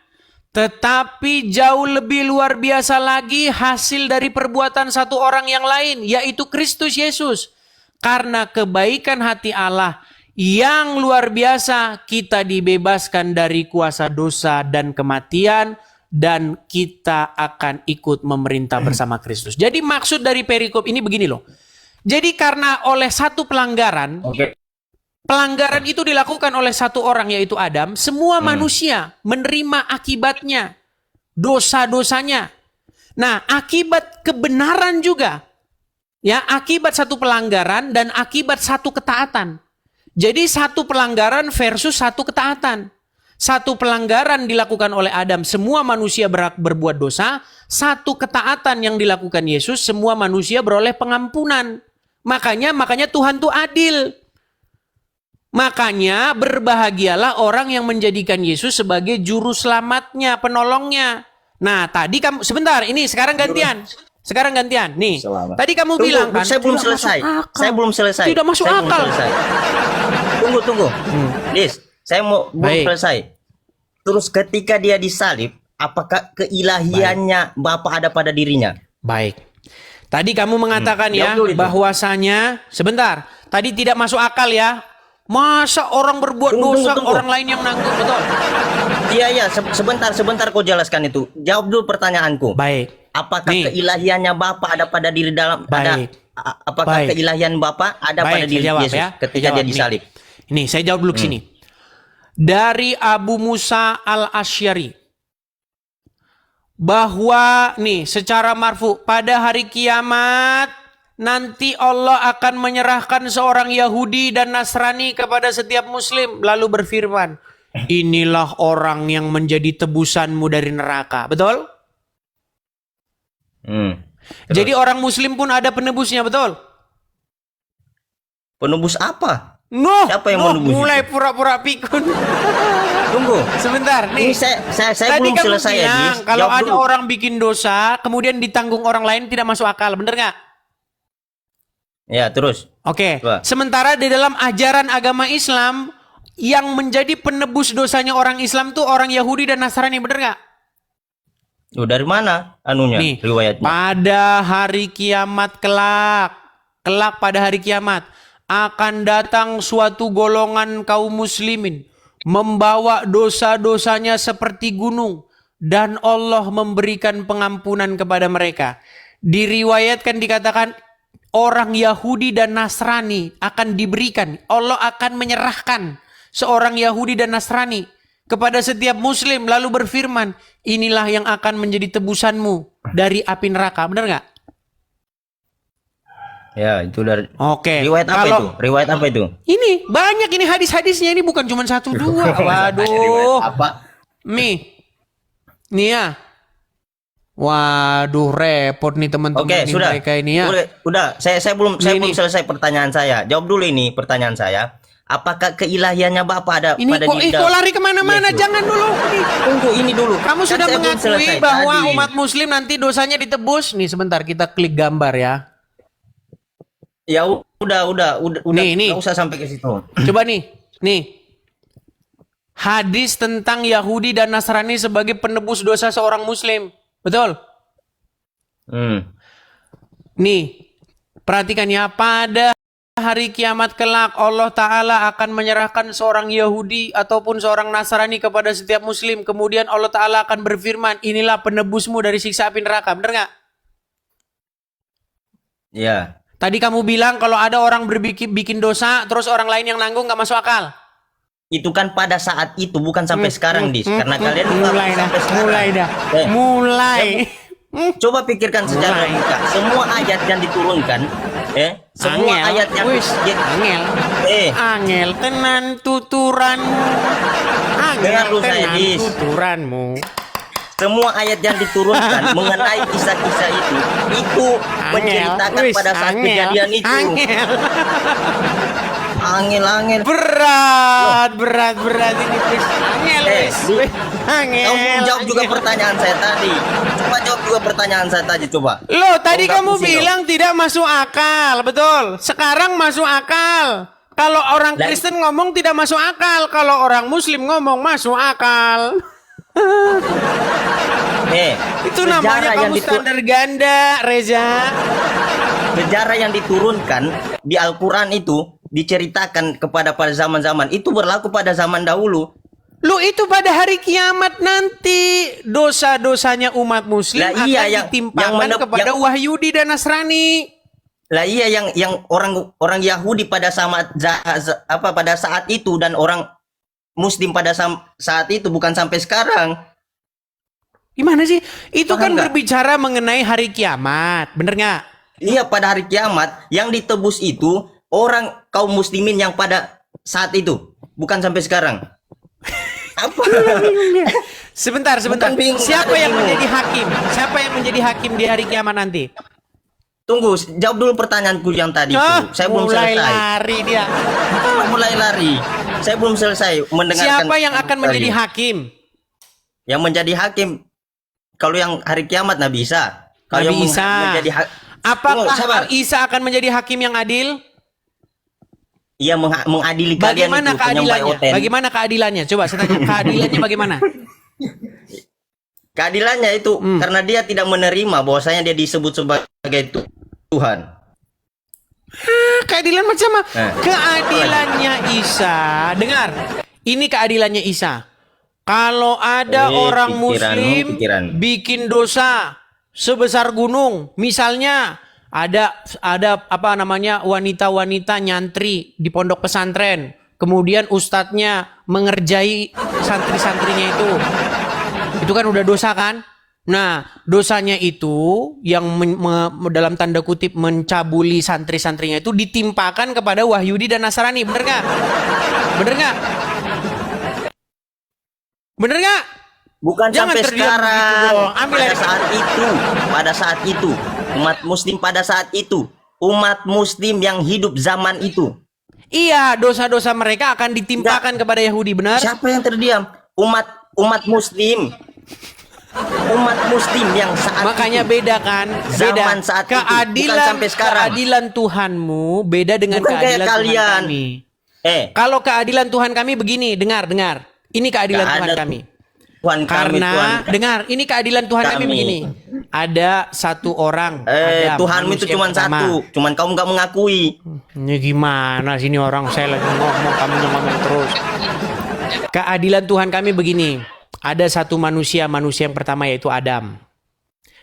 tetapi jauh lebih luar biasa lagi hasil dari perbuatan satu orang yang lain, yaitu Kristus Yesus. Karena kebaikan hati Allah yang luar biasa, kita dibebaskan dari kuasa dosa dan kematian, dan kita akan ikut memerintah bersama Kristus. Jadi maksud dari perikop ini begini loh. Jadi karena oleh satu pelanggaran, pelanggaran itu dilakukan oleh satu orang yaitu Adam, semua manusia menerima akibatnya, dosa-dosanya. Nah, akibat kebenaran juga, ya, akibat satu pelanggaran dan akibat satu ketaatan. Jadi satu pelanggaran versus satu ketaatan. Satu pelanggaran dilakukan oleh Adam, semua manusia berbuat dosa. Satu ketaatan yang dilakukan Yesus, semua manusia beroleh pengampunan. Makanya Tuhan itu adil. Makanya berbahagialah orang yang menjadikan Yesus sebagai juru selamatnya, penolongnya. Nah, tadi kamu sebentar, ini sekarang gantian. Nih, tadi kamu bilang kan saya belum selesai. Tidak masuk akal. Tunggu. Dis, saya belum selesai. Terus ketika dia disalib, apakah keilahiannya Bapa ada pada dirinya? Baik. Tadi kamu mengatakan ya bahwasanya sebentar, tadi tidak masuk akal ya. Masa orang berbuat dosa orang lain yang nanggung, betul? Iya, sebentar kau jelaskan itu. Jawab dulu pertanyaanku. Baik. Apakah keilahiannya Bapa ada pada diri dalam apakah keilahian Bapa ada pada diri Yesus ketika dia disalib? Ini saya jawab dulu ke sini. Dari Abu Musa Al-Asy'ari bahwa nih secara marfu pada hari kiamat nanti Allah akan menyerahkan seorang Yahudi dan Nasrani kepada setiap Muslim lalu berfirman, inilah orang yang menjadi tebusanmu dari neraka. Betul? Jadi orang Muslim pun ada penebusnya, betul? Penebus apa? Siapa yang menebus mulai itu? pura-pura pikun. Tunggu. Sebentar, nih. Ini saya Tadi belum kamu selesai ya, bilang Dis. kalau Jawab ada dulu. orang bikin dosa, kemudian ditanggung orang lain tidak masuk akal, bener nggak? Ya, terus. Oke. Coba. Sementara di dalam ajaran agama Islam, yang menjadi penebus dosanya orang Islam tuh orang Yahudi dan Nasrani, bener nggak? Dari mana Nih, riwayatnya? pada hari kiamat kelak pada hari kiamat akan datang suatu golongan kaum muslimin membawa dosa-dosanya seperti gunung dan Allah memberikan pengampunan kepada mereka. Diriwayatkan dikatakan orang Yahudi dan Nasrani akan diberikan, Allah akan menyerahkan seorang Yahudi dan Nasrani kepada setiap muslim lalu berfirman, inilah yang akan menjadi tebusanmu dari api neraka. Benar nggak? Ya, itu dari Oke. riwayat apa itu? Ini banyak ini hadis-hadisnya, ini bukan cuma satu dua. Waduh. Apa? Nih ya. Waduh, repot nih teman-teman. Oke, sudah. Mereka ini ya. Udah, saya belum selesai pertanyaan saya. Jawab dulu ini pertanyaan saya. Apakah keilahiannya Bapak ada Ini pada kok, diri kok lari kemana-mana? Yesus? Jangan dulu. Tunggu ini dulu. Kamu Kan sudah saya belum mengakui selesai bahwa tadi. umat muslim nanti dosanya ditebus. Nih sebentar kita klik gambar ya. Ya udah. Nih. Nggak usah sampai ke situ. Coba nih. Hadis tentang Yahudi dan Nasrani sebagai penebus dosa seorang muslim. Betul? Nih, perhatikan ya. Pada hari kiamat kelak Allah Ta'ala akan menyerahkan seorang Yahudi ataupun seorang Nasrani kepada setiap muslim. Kemudian Allah Ta'ala akan berfirman, inilah penebusmu dari siksa api neraka. Bener gak? Ya. Tadi kamu bilang kalau ada orang bikin dosa, terus orang lain yang nanggung gak masuk akal. Itu kan pada saat itu, bukan sampai sekarang, Dis. Karena kalian juga sampai sekarang. Mulai. Coba pikirkan sejarah kita. Semua ayat yang diturunkan, semua ayat yang Angel tenan tuturanmu. Dengar Angel lu saya, tenan Dis. tuturanmu. Semua ayat yang diturunkan mengenai kisah-kisah itu menceritakan pada saat kejadian itu. Angel. Berat ini please. Angel. Kamu jawab juga pertanyaan saya tadi. Coba jawab juga pertanyaan saya tadi, coba. Loh, tadi Nggak kamu pusing, bilang tidak masuk akal, betul? Sekarang masuk akal. Kalau orang Kristen ngomong tidak masuk akal, kalau orang Muslim ngomong masuk akal. Itu namanya kamu standar ganda, Reza. Sejarah yang diturunkan di Al-Quran itu diceritakan kepada pada zaman-zaman itu berlaku pada zaman dahulu. Lu itu pada hari kiamat nanti dosa-dosanya umat muslim Lah, akan iya, yang ditimpakan kepada Wahyudi dan Nasrani. Lah iya yang orang Yahudi pada pada saat itu dan orang Muslim pada saat itu, bukan sampai sekarang. Gimana sih? Itu Paham kan nggak? berbicara mengenai hari kiamat, bener nggak? Iya, pada hari kiamat yang ditebus itu orang kaum muslimin yang pada saat itu, bukan sampai sekarang. Apa? Sebentar. Bukan bingung, Siapa ada yang bingung. menjadi hakim? Siapa yang menjadi hakim di hari kiamat nanti? Tunggu, jawab dulu pertanyaanku yang tadi itu. Saya belum mulai selesai. lari dia. Mulai lari. Saya belum selesai mendengarkan. Siapa yang akan menjadi hakim? Yang menjadi hakim, kalau yang hari kiamat nggak bisa. Kalau Nggak yang bisa. menjadi Apakah sabar. Isa akan menjadi hakim yang adil? Ia mengadili kalian Bagaimana itu penyembah keadilannya? oten. Bagaimana keadilannya? Coba saya tanya, keadilannya bagaimana? Keadilannya itu karena dia tidak menerima bahwasanya dia disebut sebagai Tuhan. Keadilan macam apa? Keadilannya Isa. Dengar, ini keadilannya Isa. Kalau ada orang Muslim bikin dosa sebesar gunung, misalnya ada apa namanya wanita-wanita nyantri di pondok pesantren, kemudian ustadznya mengerjai santri-santrinya itu kan udah dosa kan? Nah, dosanya itu yang dalam tanda kutip mencabuli santri-santrinya itu ditimpakan kepada Wahyudi dan Nasrani, bener nggak? Bener nggak? Bukan Jangan sampai terdiam sekarang. begitu dong. Ambil air. Pada saat itu, umat Muslim pada saat itu, umat Muslim yang hidup zaman itu. Iya, dosa-dosa mereka akan ditimpakan kepada Yahudi, benar? Siapa yang terdiam? Umat Muslim. Umat Muslim yang saat Makanya itu. beda kan? Zaman saat itu, bukan sampai sekarang. Keadilan Tuhanmu beda dengan Bukan kayak keadilan Tuhan kalian. kami. Kalau keadilan Tuhan kami begini, dengar. Ini keadilan Tuhan kami. Dengar, ini keadilan Tuhan kami begini. Ada satu orang. Tuhanmu itu cuma satu, cuman kamu nggak mengakui. Ini gimana sini orang, saya lagi ngomong, kamu ngomong terus. Keadilan Tuhan kami begini. Ada satu manusia yang pertama yaitu Adam.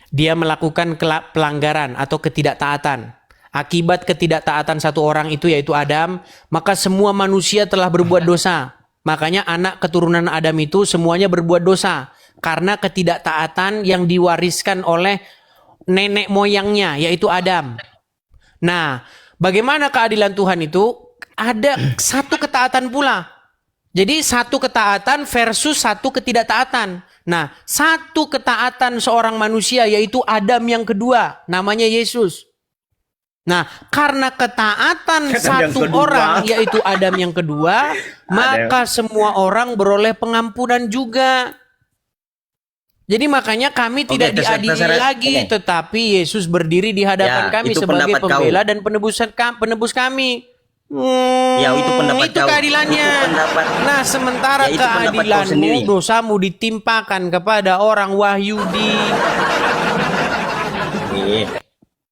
Dia melakukan pelanggaran atau ketidaktaatan. Akibat ketidaktaatan satu orang itu yaitu Adam, maka semua manusia telah berbuat dosa. Makanya anak keturunan Adam itu semuanya berbuat dosa karena ketidaktaatan yang diwariskan oleh nenek moyangnya yaitu Adam. Nah, bagaimana keadilan Tuhan itu? Ada satu ketaatan pula. Jadi satu ketaatan versus satu ketidaktaatan. Nah, satu ketaatan seorang manusia yaitu Adam yang kedua, namanya Yesus. Nah, karena ketaatan Adam yang satu kedua. orang, yaitu Adam yang kedua, maka semua orang beroleh pengampunan juga. Jadi makanya kami tidak diadili lagi, tetapi Yesus berdiri di hadapan Ya, kami itu sebagai pendapat pembela dan penebus kami. Ya, itu pendapat itu kau. keadilannya. Itu pendapat. Nah, sementara Ya, itu pendapat kau keadilanmu, sendiri. dosamu ditimpakan kepada orang Wahyudi.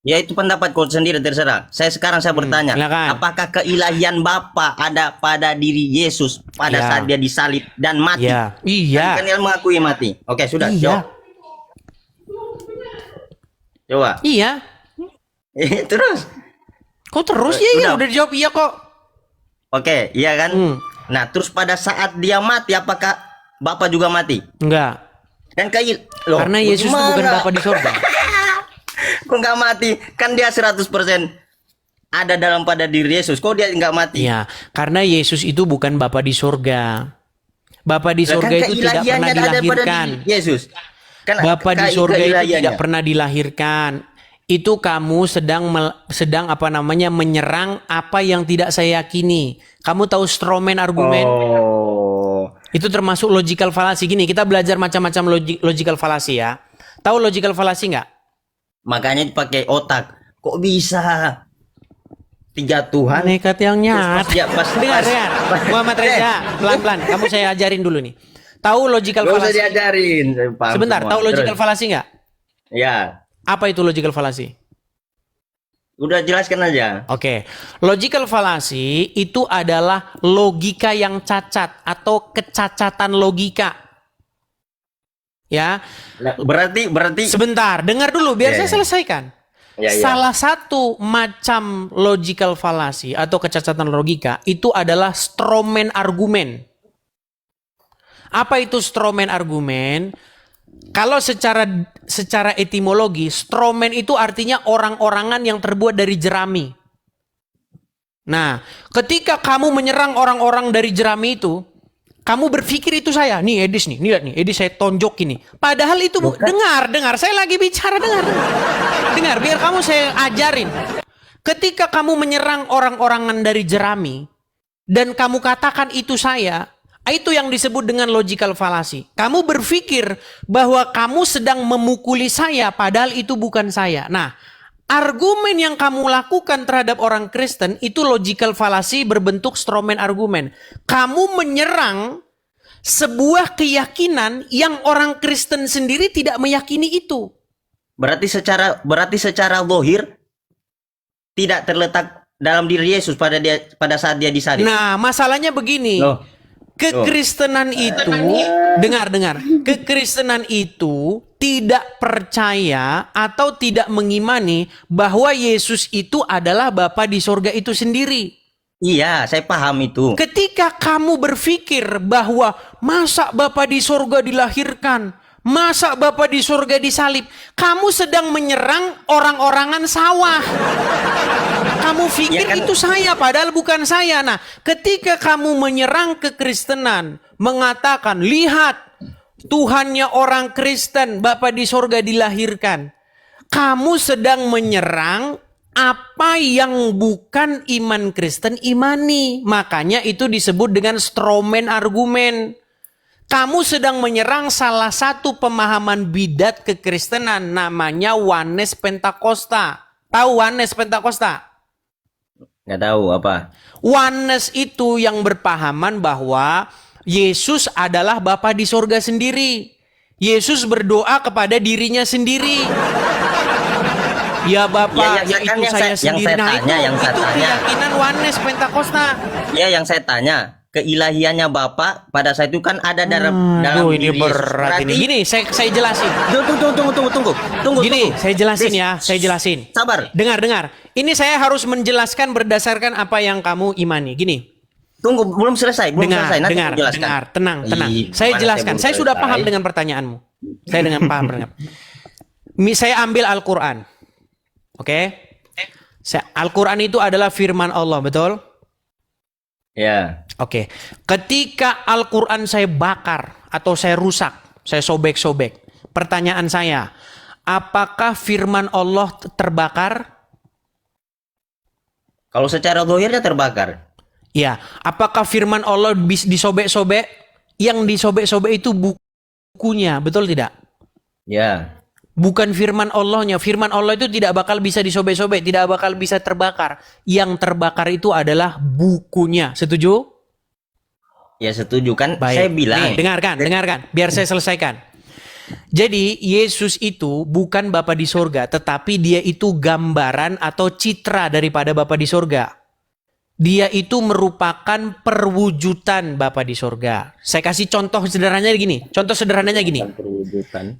Ya, itu pendapat kau sendiri, terserah. Saya bertanya, silakan. apakah keilahian Bapa ada pada diri Yesus pada Ya. saat dia disalib dan mati? Ya, iya. Kan dia mengakui mati. Oke, sudah. Iya. Coba. Iya. Terus. Kok terus ya? Iya, Udah. udah dijawab iya kok. Oke, iya kan? Nah, terus pada saat dia mati, apakah Bapa juga mati? Enggak. Dan Karena Yesus itu bukan Bapa di sorga. Kok nggak mati? Kan dia 100% ada dalam pada diri Yesus. Kok dia nggak mati? Iya, karena Yesus itu bukan Bapa di sorga. Bapa di sorga Kan itu tidak pernah keilahiannya ada pada dilahirkan. diri Yesus. Kan Bapa di sorga itu keilahiannya. tidak pernah dilahirkan. Itu kamu sedang menyerang apa yang tidak saya yakini. Kamu tahu strawman argumen? Oh. Itu termasuk logical fallacy. Gini, kita belajar macam-macam logical fallacy ya. Tahu logical fallacy nggak? Makanya dipakai otak. Kok bisa 3 Tuhan? Nekat yang nyat. Dengar ya, Muhammad Reza, pelan-pelan. Kamu saya ajarin dulu nih. Tahu logical Gak usah fallacy? diajarin. Saya paham Sebentar, semua. tahu logical Terus. fallacy nggak? Ya, Apa itu logical fallacy? udah jelaskan aja. Oke, logical fallacy itu adalah logika yang cacat atau kecacatan logika. Ya, Nah, berarti sebentar, dengar dulu biar Ya, saya ya. selesaikan. Ya, ya. Salah satu macam logical fallacy atau kecacatan logika itu adalah strawman argumen. Apa itu strawman argumen? Kalau secara etimologi, strawman itu artinya orang-orangan yang terbuat dari jerami. Nah, ketika kamu menyerang orang-orang dari jerami itu, kamu berpikir itu saya. Nih Edis nih, lihat nih, Edis saya tonjok ini. Padahal itu dengar, saya lagi bicara, dengar, biar kamu saya ajarin. Ketika kamu menyerang orang-orangan dari jerami dan kamu katakan itu saya, itu yang disebut dengan logical fallacy. Kamu berpikir bahwa kamu sedang memukuli saya, padahal itu bukan saya. Nah, argumen yang kamu lakukan terhadap orang Kristen itu logical fallacy berbentuk strawman argumen. Kamu menyerang sebuah keyakinan yang orang Kristen sendiri tidak meyakini itu. berarti secara zahir tidak terletak dalam diri Yesus pada saat dia disalib. Nah, masalahnya begini. Loh. Kekristenan itu, dengar, kekristenan itu tidak percaya atau tidak mengimani bahwa Yesus itu adalah Bapa di sorga itu sendiri. Iya, saya paham itu. Ketika kamu berpikir bahwa masa Bapa di sorga dilahirkan, masa Bapa di sorga disalib, kamu sedang menyerang orang-orangan sawah. Kamu pikir Ya kan? itu saya, padahal bukan saya. Nah, ketika kamu menyerang kekristenan, mengatakan, lihat, Tuhannya orang Kristen, Bapa di sorga dilahirkan. Kamu sedang menyerang apa yang bukan iman Kristen imani. Makanya itu disebut dengan strawman argumen. Kamu sedang menyerang salah satu pemahaman bidat kekristenan, namanya Oneness Pentakosta. Tahu Oneness Pentakosta? Nggak tahu apa. Oneness itu yang berpahaman bahwa Yesus adalah Bapa di sorga sendiri. Yesus berdoa kepada dirinya sendiri. Ya Bapa, Ya, yaitu kan saya sendiri. Nah, yang saya itu tanya. keyakinan Oneness Pentakosta. Ya, yang saya tanya, keilahiannya Bapa pada saat itu kan ada dalam Ini diri Yesus. berat ini. Gini, saya jelasin. Tunggu. Gini, saya jelasin Please. ya, saya jelasin. Sabar. Dengar. Ini saya harus menjelaskan berdasarkan apa yang kamu imani. Gini, Tunggu, belum selesai. Nanti aku jelaskan. dengar, tenang. Saya Mana jelaskan. belum Saya sudah selesai? paham dengan pertanyaanmu. Saya dengan paham. Saya ambil Al-Quran. Oke? Al-Quran itu adalah firman Allah, betul? Ya. Oke. Ketika Al-Quran saya bakar atau saya rusak, saya sobek-sobek. Pertanyaan saya, apakah firman Allah terbakar? Kalau secara zahirnya terbakar. Ya, apakah firman Allah disobek-sobek? Yang disobek-sobek itu bukunya, betul tidak? Ya. Bukan firman Allahnya. Firman Allah itu tidak bakal bisa disobek-sobek, tidak bakal bisa terbakar. Yang terbakar itu adalah bukunya. Setuju? Ya setuju kan. Baik. Saya bilang. Nih, dengarkan. Biar saya selesaikan. Jadi Yesus itu bukan Bapa di sorga, tetapi dia itu gambaran atau citra daripada Bapa di sorga. Dia itu merupakan perwujudan Bapa di sorga. Saya kasih contoh sederhananya gini. Perwujudan.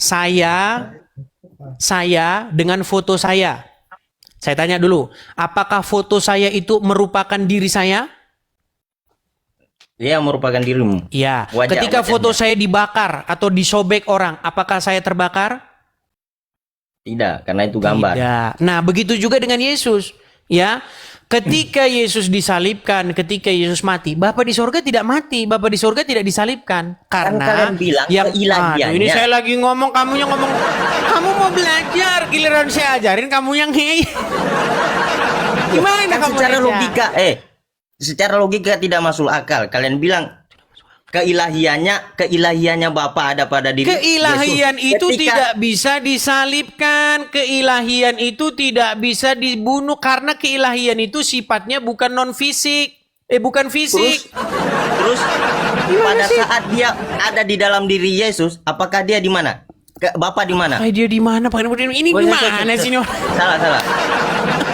Saya dengan foto saya. Saya tanya dulu, apakah foto saya itu merupakan diri saya? Dia merupakan dirimu. Iya. Wajah- Ketika wajahnya. foto saya dibakar atau disobek orang, apakah saya terbakar? Tidak, karena itu gambar. Tidak. Nah, begitu juga dengan Yesus. Ya. Ketika Yesus disalibkan, ketika Yesus mati, Bapa di sorga tidak mati, Bapa di sorga tidak disalibkan. Karena kalian bilang keilahiannya. Aduh, ini saya lagi ngomong, kamunya ngomong. Kamu mau belajar, giliran saya ajarin kamu yang hei. Gimana Kan kamu secara belajar? logika, secara logika tidak masuk akal. Kalian bilang keilahiannya Bapa ada pada diri Keilahian Yesus. itu Ketika- tidak bisa disalibkan. Keilahian itu tidak bisa dibunuh karena keilahian itu sifatnya bukan non fisik. Bukan fisik. Terus pada saat dia ada di dalam diri Yesus, apakah dia di mana? Bapa di mana? Dia di mana? Pak? Ini gimana sih ini? Salah.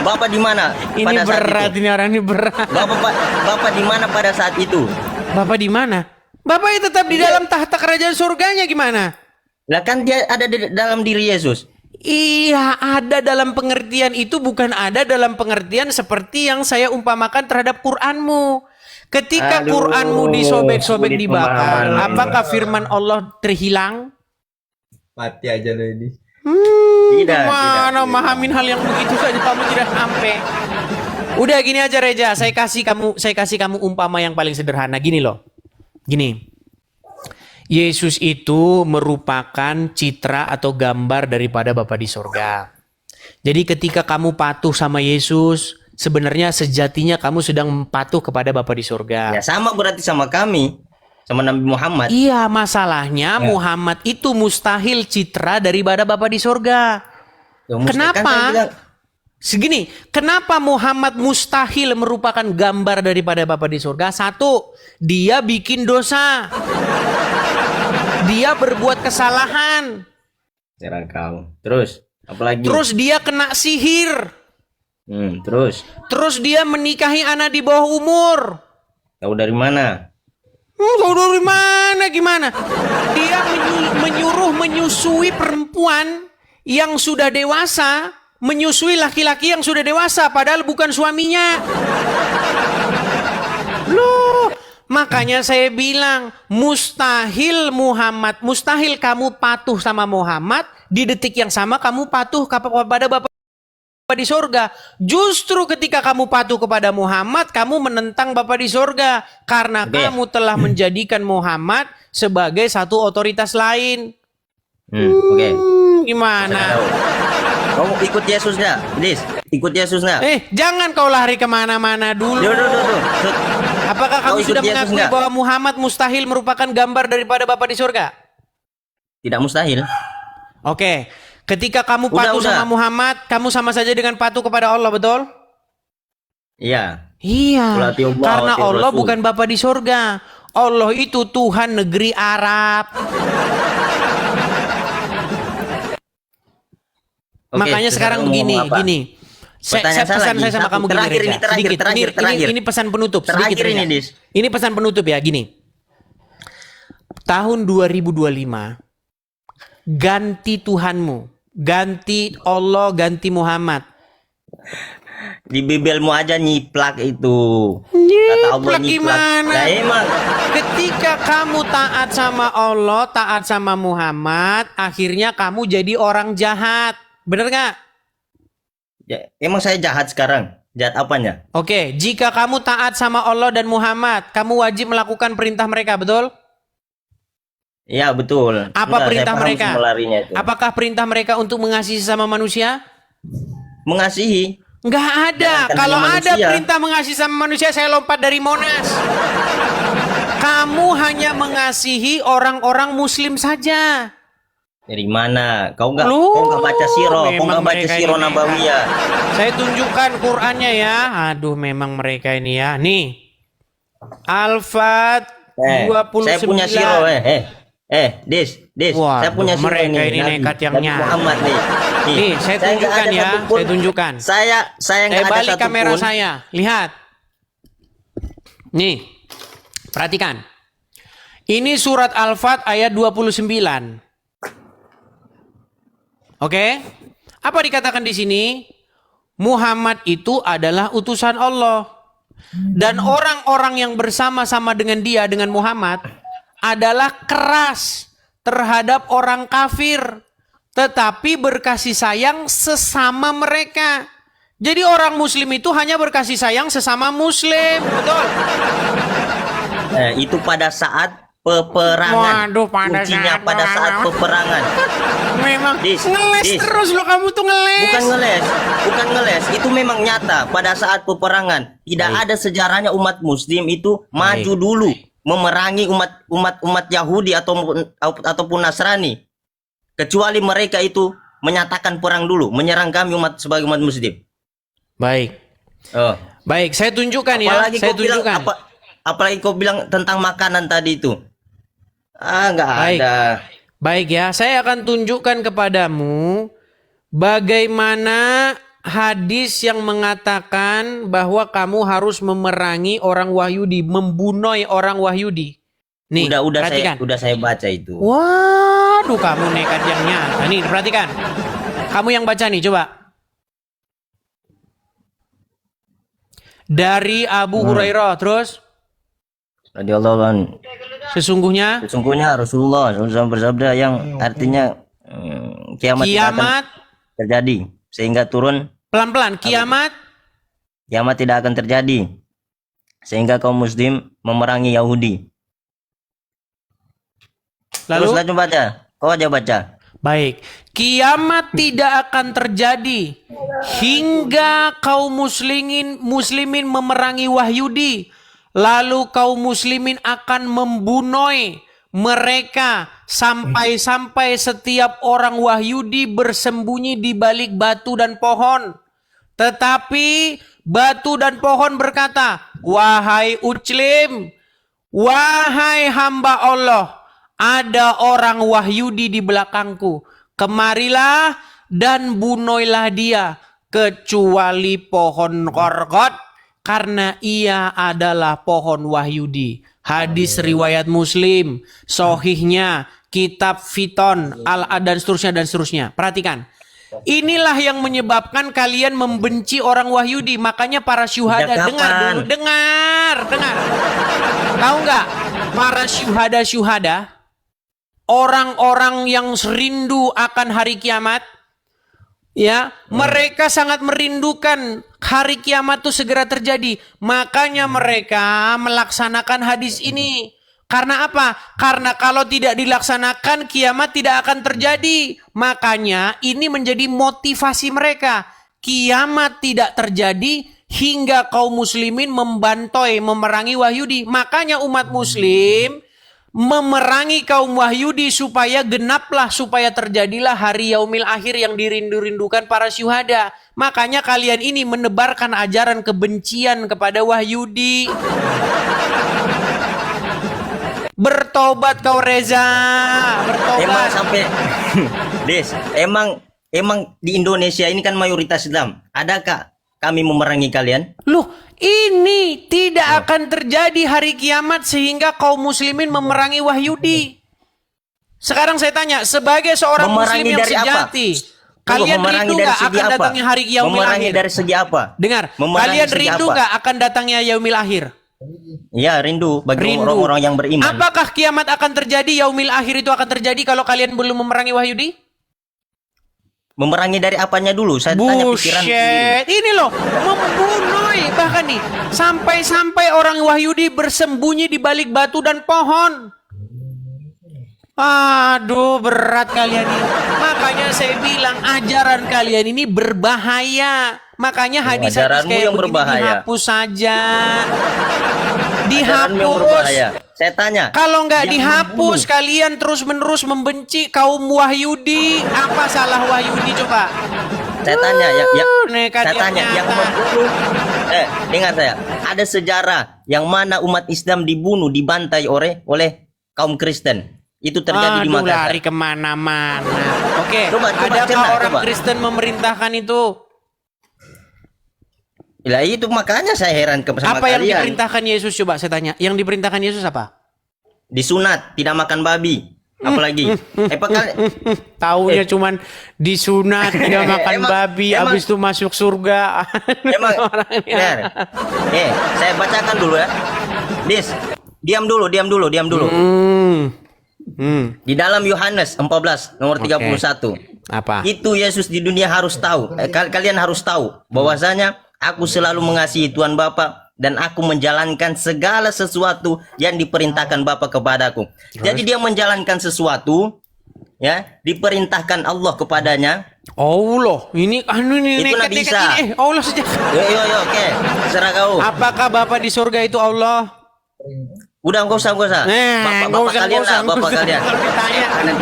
Bapa di mana? Ini pada saat berat, itu? ini orang ini berat. Bapa di mana pada saat itu? Bapak di mana? Bapak itu tetap di dalam tahta kerajaan surganya gimana? Lah kan dia ada di dalam diri Yesus. Iya, ada dalam pengertian itu, bukan ada dalam pengertian seperti yang saya umpamakan terhadap Qur'anmu. Ketika Aduh, Qur'anmu disobek-sobek sulit dibakar, pemahaman. apakah firman Allah terhilang? Mati aja lo ini. Tidak, Mana tidak. memahamin hal yang begitu saja kamu tidak sampai. Udah gini aja Reja, saya kasih kamu umpama yang paling sederhana gini loh. Gini. Yesus itu merupakan citra atau gambar daripada Bapa di sorga. Jadi ketika kamu patuh sama Yesus, sebenarnya sejatinya kamu sedang patuh kepada Bapa di sorga. Ya sama berarti sama kami, sama Nabi Muhammad. Iya, masalahnya Muhammad itu mustahil citra daripada Bapa di sorga. Ya, mesti- Kenapa? kan saya bilang, Segini, kenapa Muhammad mustahil merupakan gambar daripada Bapa di surga? Satu, dia bikin dosa. Dia berbuat kesalahan. Serang kau. Terus, apalagi? Terus dia kena sihir. Terus. Terus dia menikahi anak di bawah umur. Tahu dari mana? Tahu dari mana gimana? Dia menyusui perempuan yang sudah dewasa, menyusui laki-laki yang sudah dewasa, padahal bukan suaminya. Loh, makanya saya bilang mustahil kamu patuh sama Muhammad di detik yang sama kamu patuh kepada Bapa di sorga. Justru ketika kamu patuh kepada Muhammad, kamu menentang Bapa di sorga karena kamu telah menjadikan Muhammad sebagai satu otoritas lain. Oke. Gimana? Kamu ikut Yesus nggak, Idris? Ikut Yesus nggak? Jangan kau lari kemana-mana dulu. Duh. Apakah kamu Kau ikut sudah Yesus mengakui nggak? bahwa Muhammad mustahil merupakan gambar daripada Bapa di surga? Tidak mustahil. Oke. Ketika kamu Udah, patuh udah. sama Muhammad, kamu sama saja dengan patuh kepada Allah, betul? Iya. Iya. Berarti Allah, Karena berarti Allah Rasul. bukan Bapa di surga. Allah itu Tuhan negeri Arab. Oke, Makanya sekarang mau begini, ngomong apa? gini. Pertanyaan saya Pesan lagi. saya sama Satu, kamu gini, terakhir Reza. ini, terakhir, Sedikit. terakhir. Ini pesan penutup. Terakhir sedikit, ini, Reza. Dis. Ini pesan penutup ya, gini. Tahun 2025, ganti Tuhanmu. Ganti Allah, ganti Muhammad. Di bibelmu aja nyiplak itu. Kata Allah Nyiplak nyiplak. gimana? Ya emang. Ketika kamu taat sama Allah, taat sama Muhammad, akhirnya kamu jadi orang jahat. Bener gak? Ya, emang saya jahat sekarang. Jahat apanya? Oke, jika kamu taat sama Allah dan Muhammad, kamu wajib melakukan perintah mereka, betul? Iya betul. Apa Sudah, perintah saya paham mereka? semua larinya itu. Apakah perintah mereka untuk mengasihi sesama manusia? Mengasihi. Nggak ada. Jangankan Kalau hanya ada manusia. perintah mengasihi sama manusia, saya lompat dari Monas. Kamu hanya mengasihi orang-orang muslim saja. Dari mana? Kau nggak Loh, baca siro, kau memang nggak baca mereka siro ini Nabawiyah. Saya tunjukkan Qur'annya ya. Aduh, memang mereka ini ya. Nih. Al-Fat 29. Saya punya siro, Dis, Wah, saya punya siro mereka ini Nabi, nekat yang Nabi nyata. Muhammad nih. Nih, saya nggak tunjukkan ada ya. satupun- Saya tunjukkan. Saya nggak ada balik kamera satupun. saya. Lihat. Nih. Perhatikan. Ini surat Al-Fat ayat 29. Oke? Apa dikatakan di sini? Muhammad itu adalah utusan Allah. Dan orang-orang yang bersama-sama dengan dia, dengan Muhammad, adalah keras terhadap orang kafir. Tetapi berkasih sayang sesama mereka. Jadi orang muslim itu hanya berkasih sayang sesama muslim. Betul? Itu pada saat peperangan. Waduh, pada Kuncinya saat pada saat peperangan. Memang Dis, ngeles Dis. terus lo, kamu tuh ngeles. Bukan ngeles. Itu memang nyata pada saat peperangan. Tidak ada sejarahnya umat Muslim itu maju dulu memerangi umat Yahudi ataupun Nasrani. Kecuali mereka itu menyatakan perang dulu, menyerang kami sebagai umat Muslim. Baik. Oh. Baik, saya tunjukkan ya. Saya tunjukkan. Apalagi kau bilang tentang makanan tadi itu. Nggak Baik. ada. Baik ya, saya akan tunjukkan kepadamu bagaimana hadis yang mengatakan bahwa kamu harus memerangi orang Wahyudi, membunuh orang Wahyudi. Nih, perhatikan. Udah saya baca itu. Waduh, kamu nekat yang nyata. Nih, perhatikan. Kamu yang baca nih, coba. Dari Abu Hurairah, terus Radhiyallahu anhu. sesungguhnya Rasulullah SAW bersabda yang artinya kiamat tidak akan kiamat, terjadi sehingga turun pelan-pelan, kiamat, tidak akan terjadi sehingga kaum muslim memerangi Yahudi. lalu Terus baca. Kau aja baca. baik, kiamat tidak akan terjadi hingga kaum muslimin memerangi Wahyudi, lalu kaum muslimin akan membunuh mereka sampai setiap orang Wahyudi bersembunyi di balik batu dan pohon. Tetapi batu dan pohon berkata, "Wahai Uclim, wahai hamba Allah, ada orang Wahyudi di belakangku. Kemarilah dan bunuhlah dia, kecuali pohon korgot, karena ia adalah pohon Wahyudi." Hadis riwayat Muslim, sohihnya, kitab Fiton, Al-Ad dan seterusnya. Perhatikan. Inilah yang menyebabkan kalian membenci orang Wahyudi. Makanya para syuhada, Sejak dengar kapan? dulu, dengar. Tahu nggak? Para syuhada, orang-orang yang rindu akan hari kiamat, ya, mereka sangat merindukan hari kiamat itu segera terjadi. Makanya mereka melaksanakan hadis ini. Karena apa? Karena kalau tidak dilaksanakan, kiamat tidak akan terjadi. Makanya ini menjadi motivasi mereka. Kiamat tidak terjadi hingga kaum muslimin membantoi, memerangi Wahyudi. Makanya umat muslim memerangi kaum Wahyudi supaya genaplah, supaya terjadilah hari yaumil akhir yang dirindu-rindukan para syuhada. Makanya kalian ini menebarkan ajaran kebencian kepada Wahyudi. Bertobat kau Reza, bertobat. Emang sampai Des, emang di Indonesia ini kan mayoritas Islam. Adakah kami memerangi kalian? Loh, ini tidak akan terjadi hari kiamat sehingga kaum muslimin memerangi Wahyudi. Sekarang saya tanya, sebagai seorang muslim Memerangi yang dari apa? sejati, Tunggu, kalian memerangi rindu dari nggak segi akan apa? datangnya hari yaumil Memerangi akhir? dari segi apa? Dengar, Memerangi kalian segi rindu apa? nggak akan datangnya yaumil akhir? Ya, rindu bagi Rindu. orang-orang yang beriman. Apakah kiamat akan terjadi, yaumil akhir itu akan terjadi kalau kalian belum memerangi Wahyudi? Memerangi dari apanya dulu? Saya tanya pikiran. Bullshit. Ini loh, membunuh. Bahkan nih, sampai-sampai orang Wahyudi bersembunyi di balik batu dan pohon. Aduh, berat kalian ini. Makanya Makanya saya bilang ajaran kalian ini berbahaya. Makanya hadis-hadis ajaranmu kayak yang begini berbahaya. dihapus saja. Ajaranmu yang Dihapus. berbahaya. Saya tanya. Kalau nggak yang dihapus, membunuh. kalian terus-menerus membenci kaum Wahyudi. Apa salah Wahyudi coba? Saya tanya nekat saya tanya yang nyata. membunuh. Dengar saya. Ada sejarah yang mana umat Islam dibunuh, dibantai oleh kaum Kristen. Itu terjadi di Aduh, Makassar. lari kemana-mana. Oke, Coba, adakah cerna, orang coba. Kristen memerintahkan itu? Lah itu makanya saya heran sama Apa yang kalian. diperintahkan Yesus, coba saya tanya? Yang diperintahkan Yesus apa? Disunat, tidak makan babi. Apalagi? Taunya cuman disunat, tidak makan Emang- babi, emang- habis itu masuk surga. Emang, Orangnya. saya bacakan dulu ya. Dis, diam dulu. Di dalam Yohanes 14 nomor 31. Apa? Itu Yesus di dunia harus tahu. Kalian harus tahu bahwasanya aku selalu mengasihi Tuhan Bapa dan aku menjalankan segala sesuatu yang diperintahkan Bapa kepadaku. Jadi dia menjalankan sesuatu ya, diperintahkan Allah kepadanya. Allah, ini Itu nekat Nabi Isa. Allah sejak. Yo, oke. Serah kau. Apakah Bapak di surga itu Allah? Udah enggak usah. Bapak kalian lah, bapak kalian.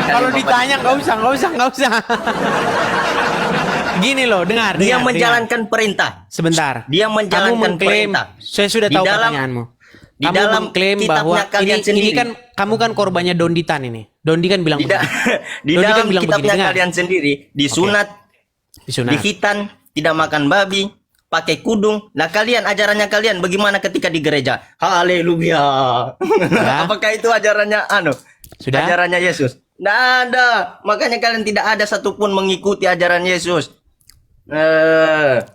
Kalau ditanya nggak usah. Gini loh, dengar. Dia dengar. menjalankan perintah. Sebentar. Dia Kamu menjalankan mengklaim, perintah. saya sudah Di tahu dalam- pertanyaanmu. di Kamu dalam mengklaim kitabnya bahwa kalian ini sendiri. kan kamu kan korbannya Donditan ini. Dondi kan bilang Di, da- begini. di Dondi kan dalam bilang kitabnya begini, dengar. kalian sendiri disunat, Disunat. dihitan, tidak makan babi, pakai kudung. Nah kalian ajarannya kalian bagaimana ketika di gereja? Haleluya. Apakah itu ajarannya Sudah? Ajarannya Yesus? Nggak ada. Makanya kalian tidak ada satupun mengikuti ajaran Yesus.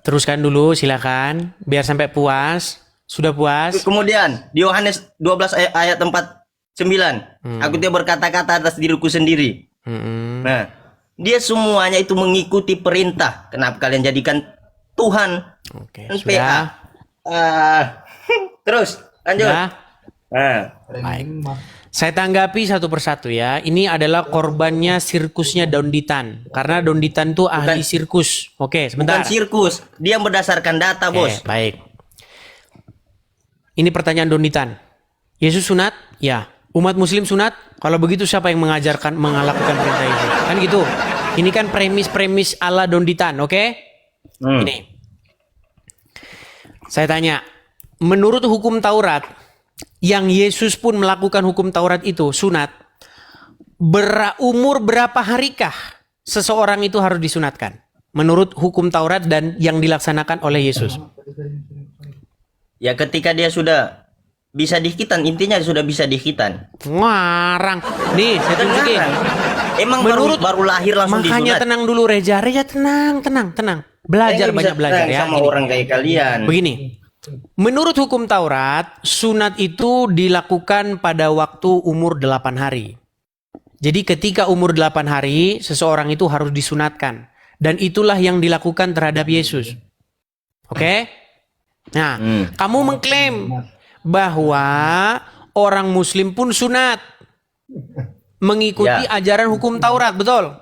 Teruskan dulu silakan biar sampai puas. Sudah puas? Kemudian di Yohanes 12 ayat 49, aku dia berkata-kata atas diriku sendiri. Mm-mm. Nah, dia semuanya itu mengikuti perintah. Kenapa kalian jadikan Tuhan Oke, dan sudah. PA? Terus lanjut. Sudah? Nah, Baik. Saya tanggapi satu persatu ya. Ini adalah korbannya sirkusnya Donditan. Karena Donditan tuh ahli sirkus. Oke, sebentar. bukan sirkus, dia berdasarkan data, Bos. Baik. Ini pertanyaan Donditan. Yesus sunat? Ya. Umat muslim sunat? Kalau begitu siapa yang melakukan perintah itu? Kan gitu. Ini kan premis-premis ala Donditan, oke? Ini. Saya tanya, menurut hukum Taurat, yang Yesus pun melakukan hukum Taurat itu, sunat, umur berapa harikah seseorang itu harus disunatkan? Menurut hukum Taurat dan yang dilaksanakan oleh Yesus. Ya ketika dia sudah bisa dihitan, intinya sudah bisa dihitan. Ngarang. Nih, saya tunjukin. Emang Menurut- baru lahir langsung Makanya disunat. tenang dulu Reza. Reza tenang. Belajar, Saya nggak banyak bisa belajar tenang ya. sama Gini. orang kayak kalian. Begini, menurut hukum Taurat, sunat itu dilakukan pada waktu umur 8 hari. Jadi ketika umur 8 hari, seseorang itu harus disunatkan. Dan itulah yang dilakukan terhadap Yesus. Oke? Nah, kamu mengklaim bahwa orang muslim pun sunat. Mengikuti Ya. ajaran hukum Taurat, betul?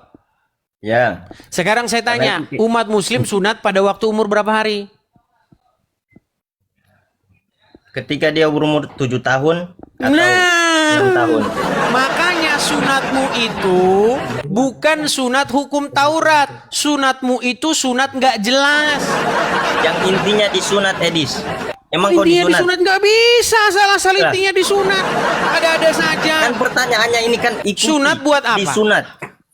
Ya. Sekarang saya tanya, umat muslim sunat pada waktu umur berapa hari? Ketika dia berumur 7 tahun atau Nah, 6 tahun. makanya sunatmu itu bukan sunat hukum Taurat. Sunatmu itu sunat nggak jelas. Yang intinya disunat, Edis. Emang kau Intinya disunat? disunat nggak bisa, salah intinya disunat. Ada saja. Kan pertanyaannya ini kan ikuti. Sunat buat apa? Disunat.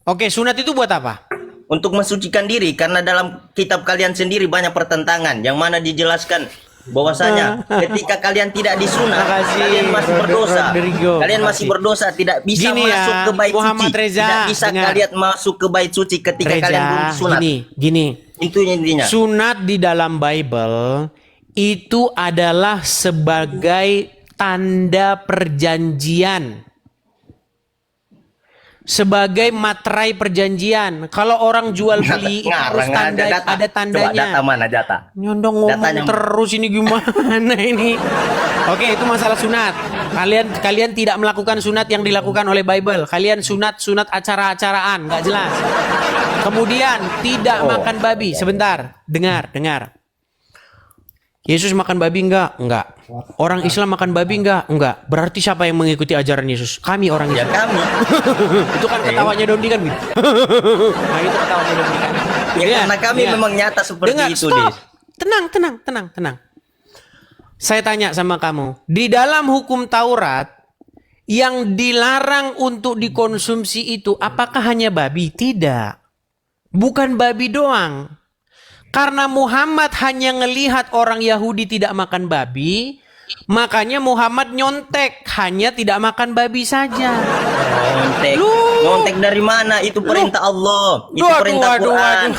Oke, sunat itu buat apa? Untuk mensucikan diri, karena dalam kitab kalian sendiri banyak pertentangan yang mana dijelaskan bahwasanya ketika kalian tidak disunat, Makasih, kalian masih berdosa. Rodrigo. Kalian masih Makasih. berdosa, tidak bisa Gini masuk ya, ke bait Muhammad suci. Reza, Tidak bisa dengar. kalian masuk ke bait suci ketika kalian belum Reza, disunat. gini. Itu intinya. Sunat di dalam Bible itu adalah sebagai tanda perjanjian. Sebagai materai perjanjian. Kalau orang jual beli itu harus Ngarang, ada Coba tandanya. data mana data? Nyondong ngomong Datanya. terus ini gimana ini? Oke, itu masalah sunat. Kalian tidak melakukan sunat yang dilakukan oleh Bible. Kalian sunat acara-acaraan, nggak jelas. Kemudian tidak makan babi. Sebentar, dengar. Yesus makan babi enggak? Enggak. Orang Islam makan babi enggak? Enggak. Berarti siapa yang mengikuti ajaran Yesus? Kami orang Ya Islam. kami. Itu kan ketawanya Dondi kan. Nah, itu ketawanya Dondi kan. Ya, karena kami memang nyata seperti Dengar, itu, stop. Des. Tenang. Saya tanya sama kamu, di dalam hukum Taurat yang dilarang untuk dikonsumsi itu apakah hanya babi? Tidak. Bukan babi doang. Karena Muhammad hanya ngelihat orang Yahudi tidak makan babi, makanya Muhammad nyontek hanya tidak makan babi saja. Nyontek. Nyontek dari mana? Itu perintah Allah. Itu perintah Quran.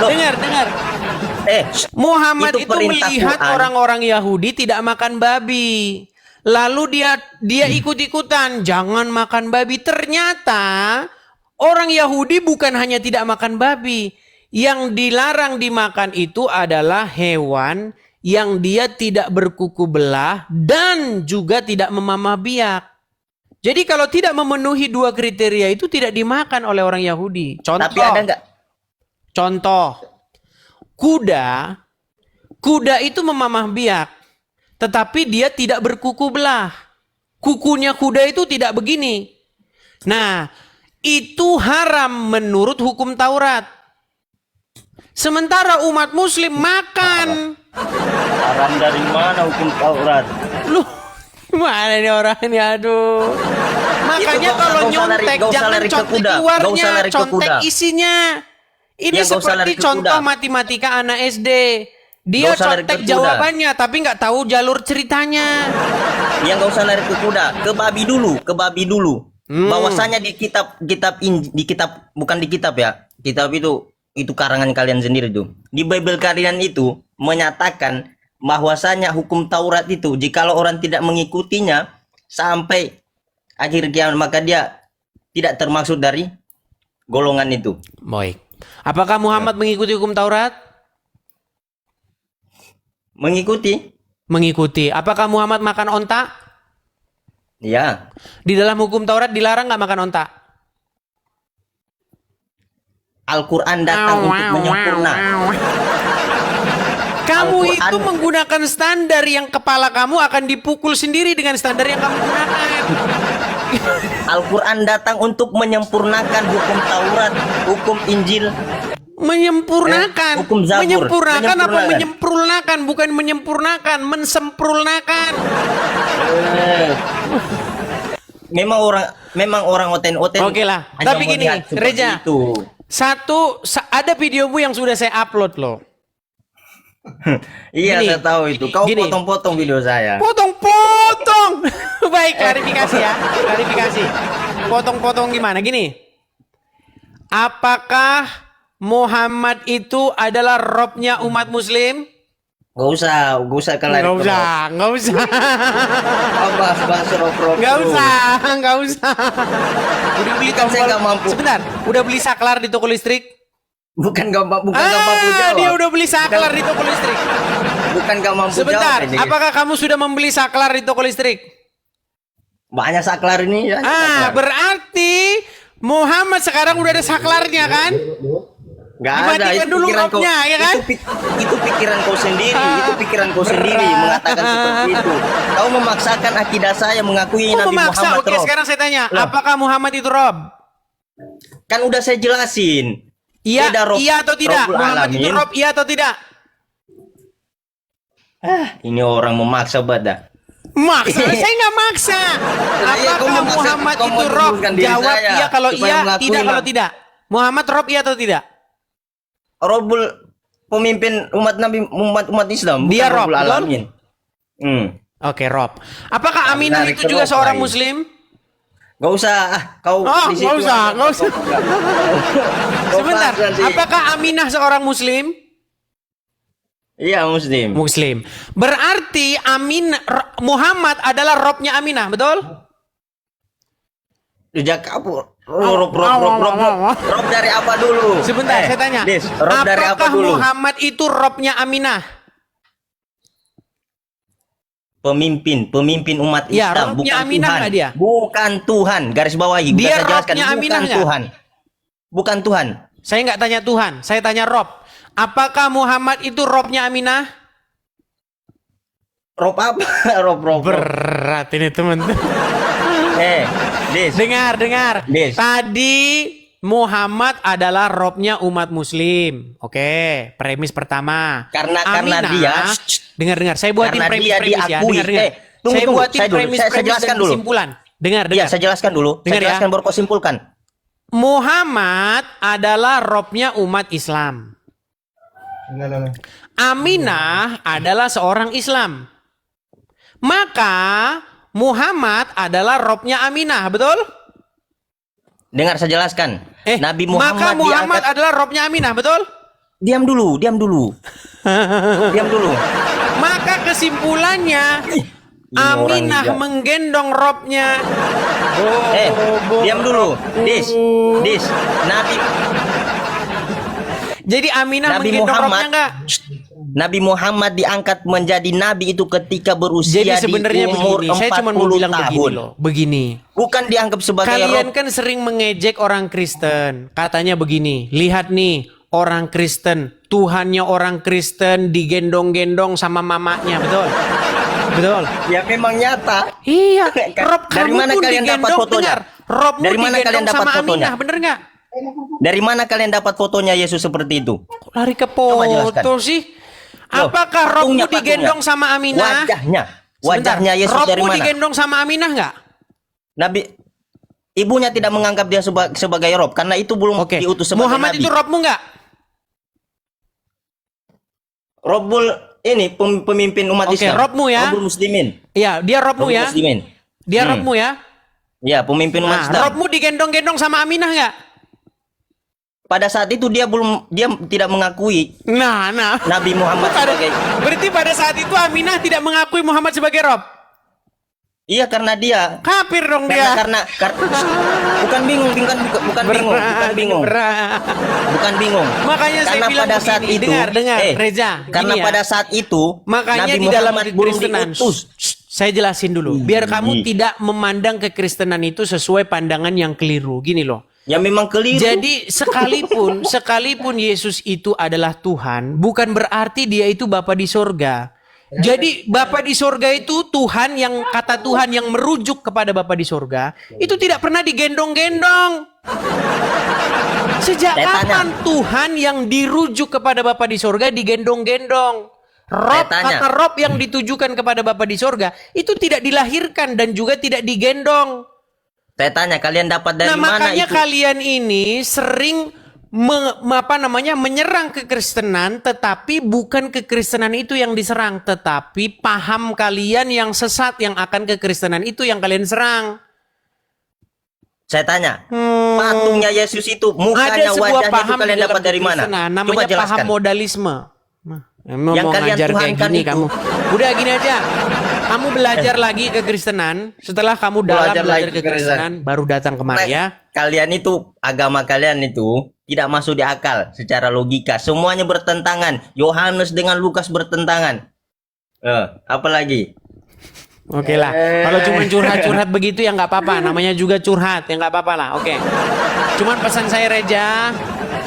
Dengar. Muhammad itu melihat Quran. orang-orang Yahudi tidak makan babi. Lalu dia ikut-ikutan, jangan makan babi. Ternyata orang Yahudi bukan hanya tidak makan babi. Yang dilarang dimakan itu adalah hewan yang dia tidak berkuku belah dan juga tidak memamah biak. Jadi kalau tidak memenuhi dua kriteria itu tidak dimakan oleh orang Yahudi. Contoh. Tapi ada nggak? Contoh. Kuda itu memamah biak. Tetapi dia tidak berkuku belah. Kukunya kuda itu tidak begini. Nah, itu haram menurut hukum Taurat. Sementara umat muslim makan. Haram dari mana hukum Taurat? Loh, mana ini orang ini, aduh. Makanya kalau nyontek jangan contek luarnya, contek isinya. Ini seperti contoh matematika anak SD. Dia contek jawabannya tapi nggak tahu jalur ceritanya. Yang nggak usah lari ke kuda, ke babi dulu. Bahwasanya di kitab bukan di kitab ya. Kitab itu karangan kalian sendiri tuh. Di Bible kalian itu menyatakan bahwasanya hukum Taurat itu jikalau orang tidak mengikutinya sampai akhir kiamat maka dia tidak termasuk dari golongan itu. Baik. Apakah Muhammad mengikuti hukum Taurat? Mengikuti. Apakah Muhammad makan onta? Ya. Di dalam hukum Taurat dilarang nggak makan onta? Al-Quran datang untuk menyempurnakan. Kamu itu menggunakan standar yang kepala kamu akan dipukul sendiri dengan standar yang kamu gunakan. Al-Quran datang untuk menyempurnakan hukum Taurat, hukum Injil. Menyempurnakan. Hukum Zabur. Menyempurnakan apa menyempurnakan? Bukan menyempurnakan, mensempurnakan. Memang orang oten-oten. Oke lah. Tapi gini, Reza. Ada videomu yang sudah saya upload loh. Iya, Gini, saya tahu itu. Kau gini. potong-potong video saya. Potong-potong. Baik, klarifikasi ya. Klarifikasi. Potong-potong gimana? Gini. Apakah Muhammad itu adalah robnya umat muslim? Gak usah kalian. Nggak usah. Bahas rob. Nggak usah. Udah beli Kan saya nggak mampu. Sebentar, udah beli saklar di toko listrik? Bukan gak mampu jawab. Dia udah beli saklar di toko listrik. Bukan gak mampu Sebentar, jawab. apakah kamu sudah membeli saklar di toko listrik? Banyak saklar ini ya. Berarti Muhammad sekarang udah ada saklarnya kan? Gak ada. Dimatikan Itu dulu pikiran robnya, ya kan? Itu pikiran kau sendiri. Itu pikiran kau sendiri mengatakan seperti itu. Kau memaksakan akidah saya mengakui Nabi Muhammad Oke, rob. sekarang saya tanya, Loh. apakah Muhammad itu rob? Kan udah saya jelasin. Iya, Beda rob- iya atau tidak? Robbul Muhammad itu Alamin. rob, iya atau tidak? Ini orang memaksa badah. Maksa, saya nggak maksa. Iya, kau Apakah memaksa- Muhammad kau itu rob? menyebutkan diri Jawab saya iya kalau supaya iya, mengakui tidak kalau Nabi. tidak. Muhammad rob iya atau tidak? Robul pemimpin umat Islam. Bukan Dia rob, Robbul betul? Alamin. Oke, rob. Apakah Aminah Menarik itu juga rob seorang lagi. muslim? Gak usah, kau di situ Nggak usah. Kau Sebentar, bahas nanti. apakah Aminah seorang muslim? Iya, Muslim. Muslim. Berarti Muhammad adalah robnya Aminah, betul? Sejak apa? Rob dari apa dulu? Sebentar, saya tanya. Rob dari apa Apakah dulu? Muhammad itu robnya Aminah? pemimpin umat Ya, Islam, robnya bukan Aminah Tuhan. nggak dia? Bukan Tuhan, garis bawahi. Bukan Dia saya jelaskan, robnya Aminah bukan nggak? Tuhan. Bukan Tuhan. Saya nggak tanya Tuhan, saya tanya Rob. Apakah Muhammad itu robnya Aminah? Rob apa? Rob. Berat ini teman-teman. Dis. Dengar. Yes. Tadi Muhammad adalah robnya umat Muslim. Oke, premis pertama. Karena Aminah, dia dengar. Saya buatin karena dia premis-premis ya. diakui. Dengar. Tunggu, Saya buatin saya premis-premis jelaskan dan dulu. kesimpulan. Dengar. Iya, saya jelaskan dulu. Dengar Saya jelaskan ya. baru kau simpulkan. Muhammad adalah robnya umat Islam. Nah. Aminah adalah seorang Islam. Maka Muhammad adalah robnya Aminah, betul? Dengar saya jelaskan. Nabi maka Muhammad Muhammad diangkat. adalah robnya Aminah, betul? Diam dulu. Diam dulu. Maka kesimpulannya Aminah orang menggendong robnya. Diam dulu. Dis. Jadi Aminah Nabi menggendong robnya Muhammad enggak? Nabi Muhammad diangkat menjadi nabi itu ketika berusia Jadi sebenarnya di umur begini, saya cuma mau 40 bilang begini tahun. loh. Begini. Bukan dianggap sebagai Kalian rob. kan sering mengejek orang Kristen. Katanya begini, lihat nih orang Kristen, Tuhannya orang Kristen digendong-gendong sama mamanya, betul? Betul. Ya memang nyata. Iya, Rob Dari kamu mana pun kalian dapat digendong, fotonya? dengar. Robmu Dari mana digendong kalian dapat sama fotonya? Aminah, bener nggak? Dari mana kalian dapat fotonya Yesus seperti itu? Kok lari ke Coba jelaskan. foto sih? Loh, Apakah Robmu patungnya. digendong sama Aminah? Wajahnya Yesus dari Robmu mana? digendong sama Aminah nggak? Nabi ibunya tidak menganggap dia sebagai rob karena itu belum Oke. diutus sebagai Muhammad nabi. itu Robmu nggak? Robul ini pemimpin umat Oke, Islam. Robmu ya. Robul muslimin. Iya, dia Robmu Robul ya. muslimin. Dia Robmu ya. Ya, pemimpin Nah, umat Islam. Robmu digendong-gendong sama Aminah nggak? Pada saat itu dia tidak mengakui Nah. Nabi Muhammad sebagai. Berarti pada saat itu Aminah tidak mengakui Muhammad sebagai Rob. Iya, karena dia Kafir dong dia. karena bukan bingung. Bukan bingung. Makanya saya Karena bilang pada saat begini, itu, dengar Reza. karena gini ya. pada saat itu Makanya Nabi di dalam Muhammad belum kekristenan, diutus. saya jelasin dulu, biar kamu tidak memandang kekristenan itu sesuai pandangan yang keliru. Gini loh. Ya memang keliru. Jadi sekalipun Yesus itu adalah Tuhan, bukan berarti dia itu Bapa di sorga. Jadi Bapa di sorga itu Tuhan yang kata Tuhan yang merujuk kepada Bapa di sorga itu tidak pernah digendong-gendong. Sejak Saya tanya. kapan Tuhan yang dirujuk kepada Bapa di sorga digendong-gendong? Rob, tanya. kata Rob yang ditujukan kepada Bapa di sorga itu tidak dilahirkan dan juga tidak digendong. Saya tanya, kalian dapat dari Nah, mana makanya itu? kalian ini sering menyerang kekristenan, tetapi bukan kekristenan itu yang diserang, tetapi paham kalian yang sesat yang akan kekristenan itu yang kalian serang. Saya tanya, patungnya Yesus itu, Ada mukanya, sebuah wajahnya itu paham di kalian dalam dapat dari mana? kekristenan, Coba namanya jelaskan. paham modalisme. Emang Yang mau kalian ngajar kayak tuhankan gini itu. kamu. Udah gini aja. Kamu belajar lagi kekristenan. Setelah kamu dalam Belajar belajar lagi kekristenan, baru datang kemari ya. Kalian itu, agama kalian itu tidak masuk di akal secara logika. Semuanya bertentangan. Yohanes dengan Lukas bertentangan. Apa lagi? Oke lah. Kalau cuma curhat-curhat begitu ya nggak apa-apa. Namanya juga curhat ya nggak apa-apa lah. Oke. Cuman pesan saya Reja,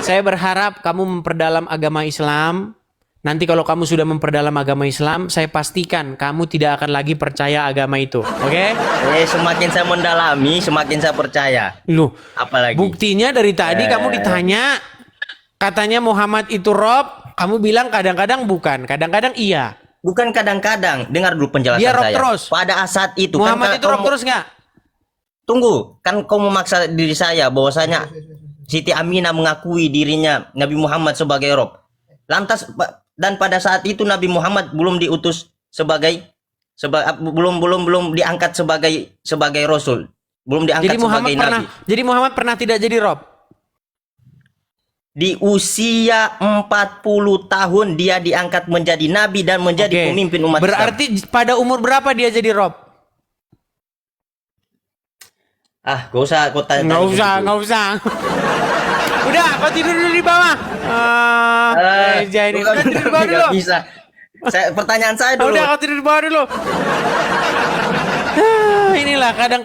saya berharap kamu memperdalam agama Islam. Nanti kalau kamu sudah memperdalam agama Islam, saya pastikan kamu tidak akan lagi percaya agama itu. Oke? Semakin saya mendalami, semakin saya percaya. Loh, Apalagi? buktinya dari tadi kamu ditanya, katanya Muhammad itu Rob, kamu bilang kadang-kadang bukan, kadang-kadang iya. Bukan kadang-kadang. Dengar dulu penjelasan Dia Rob saya. terus. Pada saat itu Muhammad itu Rob kamu- terus nggak? Tunggu, kan kau memaksa diri saya bahwasanya Siti Aminah mengakui dirinya Nabi Muhammad sebagai Rob. Lantas dan pada saat itu Nabi Muhammad belum diutus belum diangkat sebagai rasul. Belum diangkat sebagai nabi. Jadi Muhammad pernah tidak jadi Rob? Di usia 40 tahun dia diangkat menjadi nabi dan menjadi Oke. pemimpin umat Islam. Berarti pada umur berapa dia jadi Rob? Gak usah kau tanya. Nggak usah. Udah, kau tidur dulu di bawah. Reja ini. Udah tidur di bawah dulu. Gak bisa. Pertanyaan saya dulu. Udah kau tidur di bawah dulu. Inilah kadang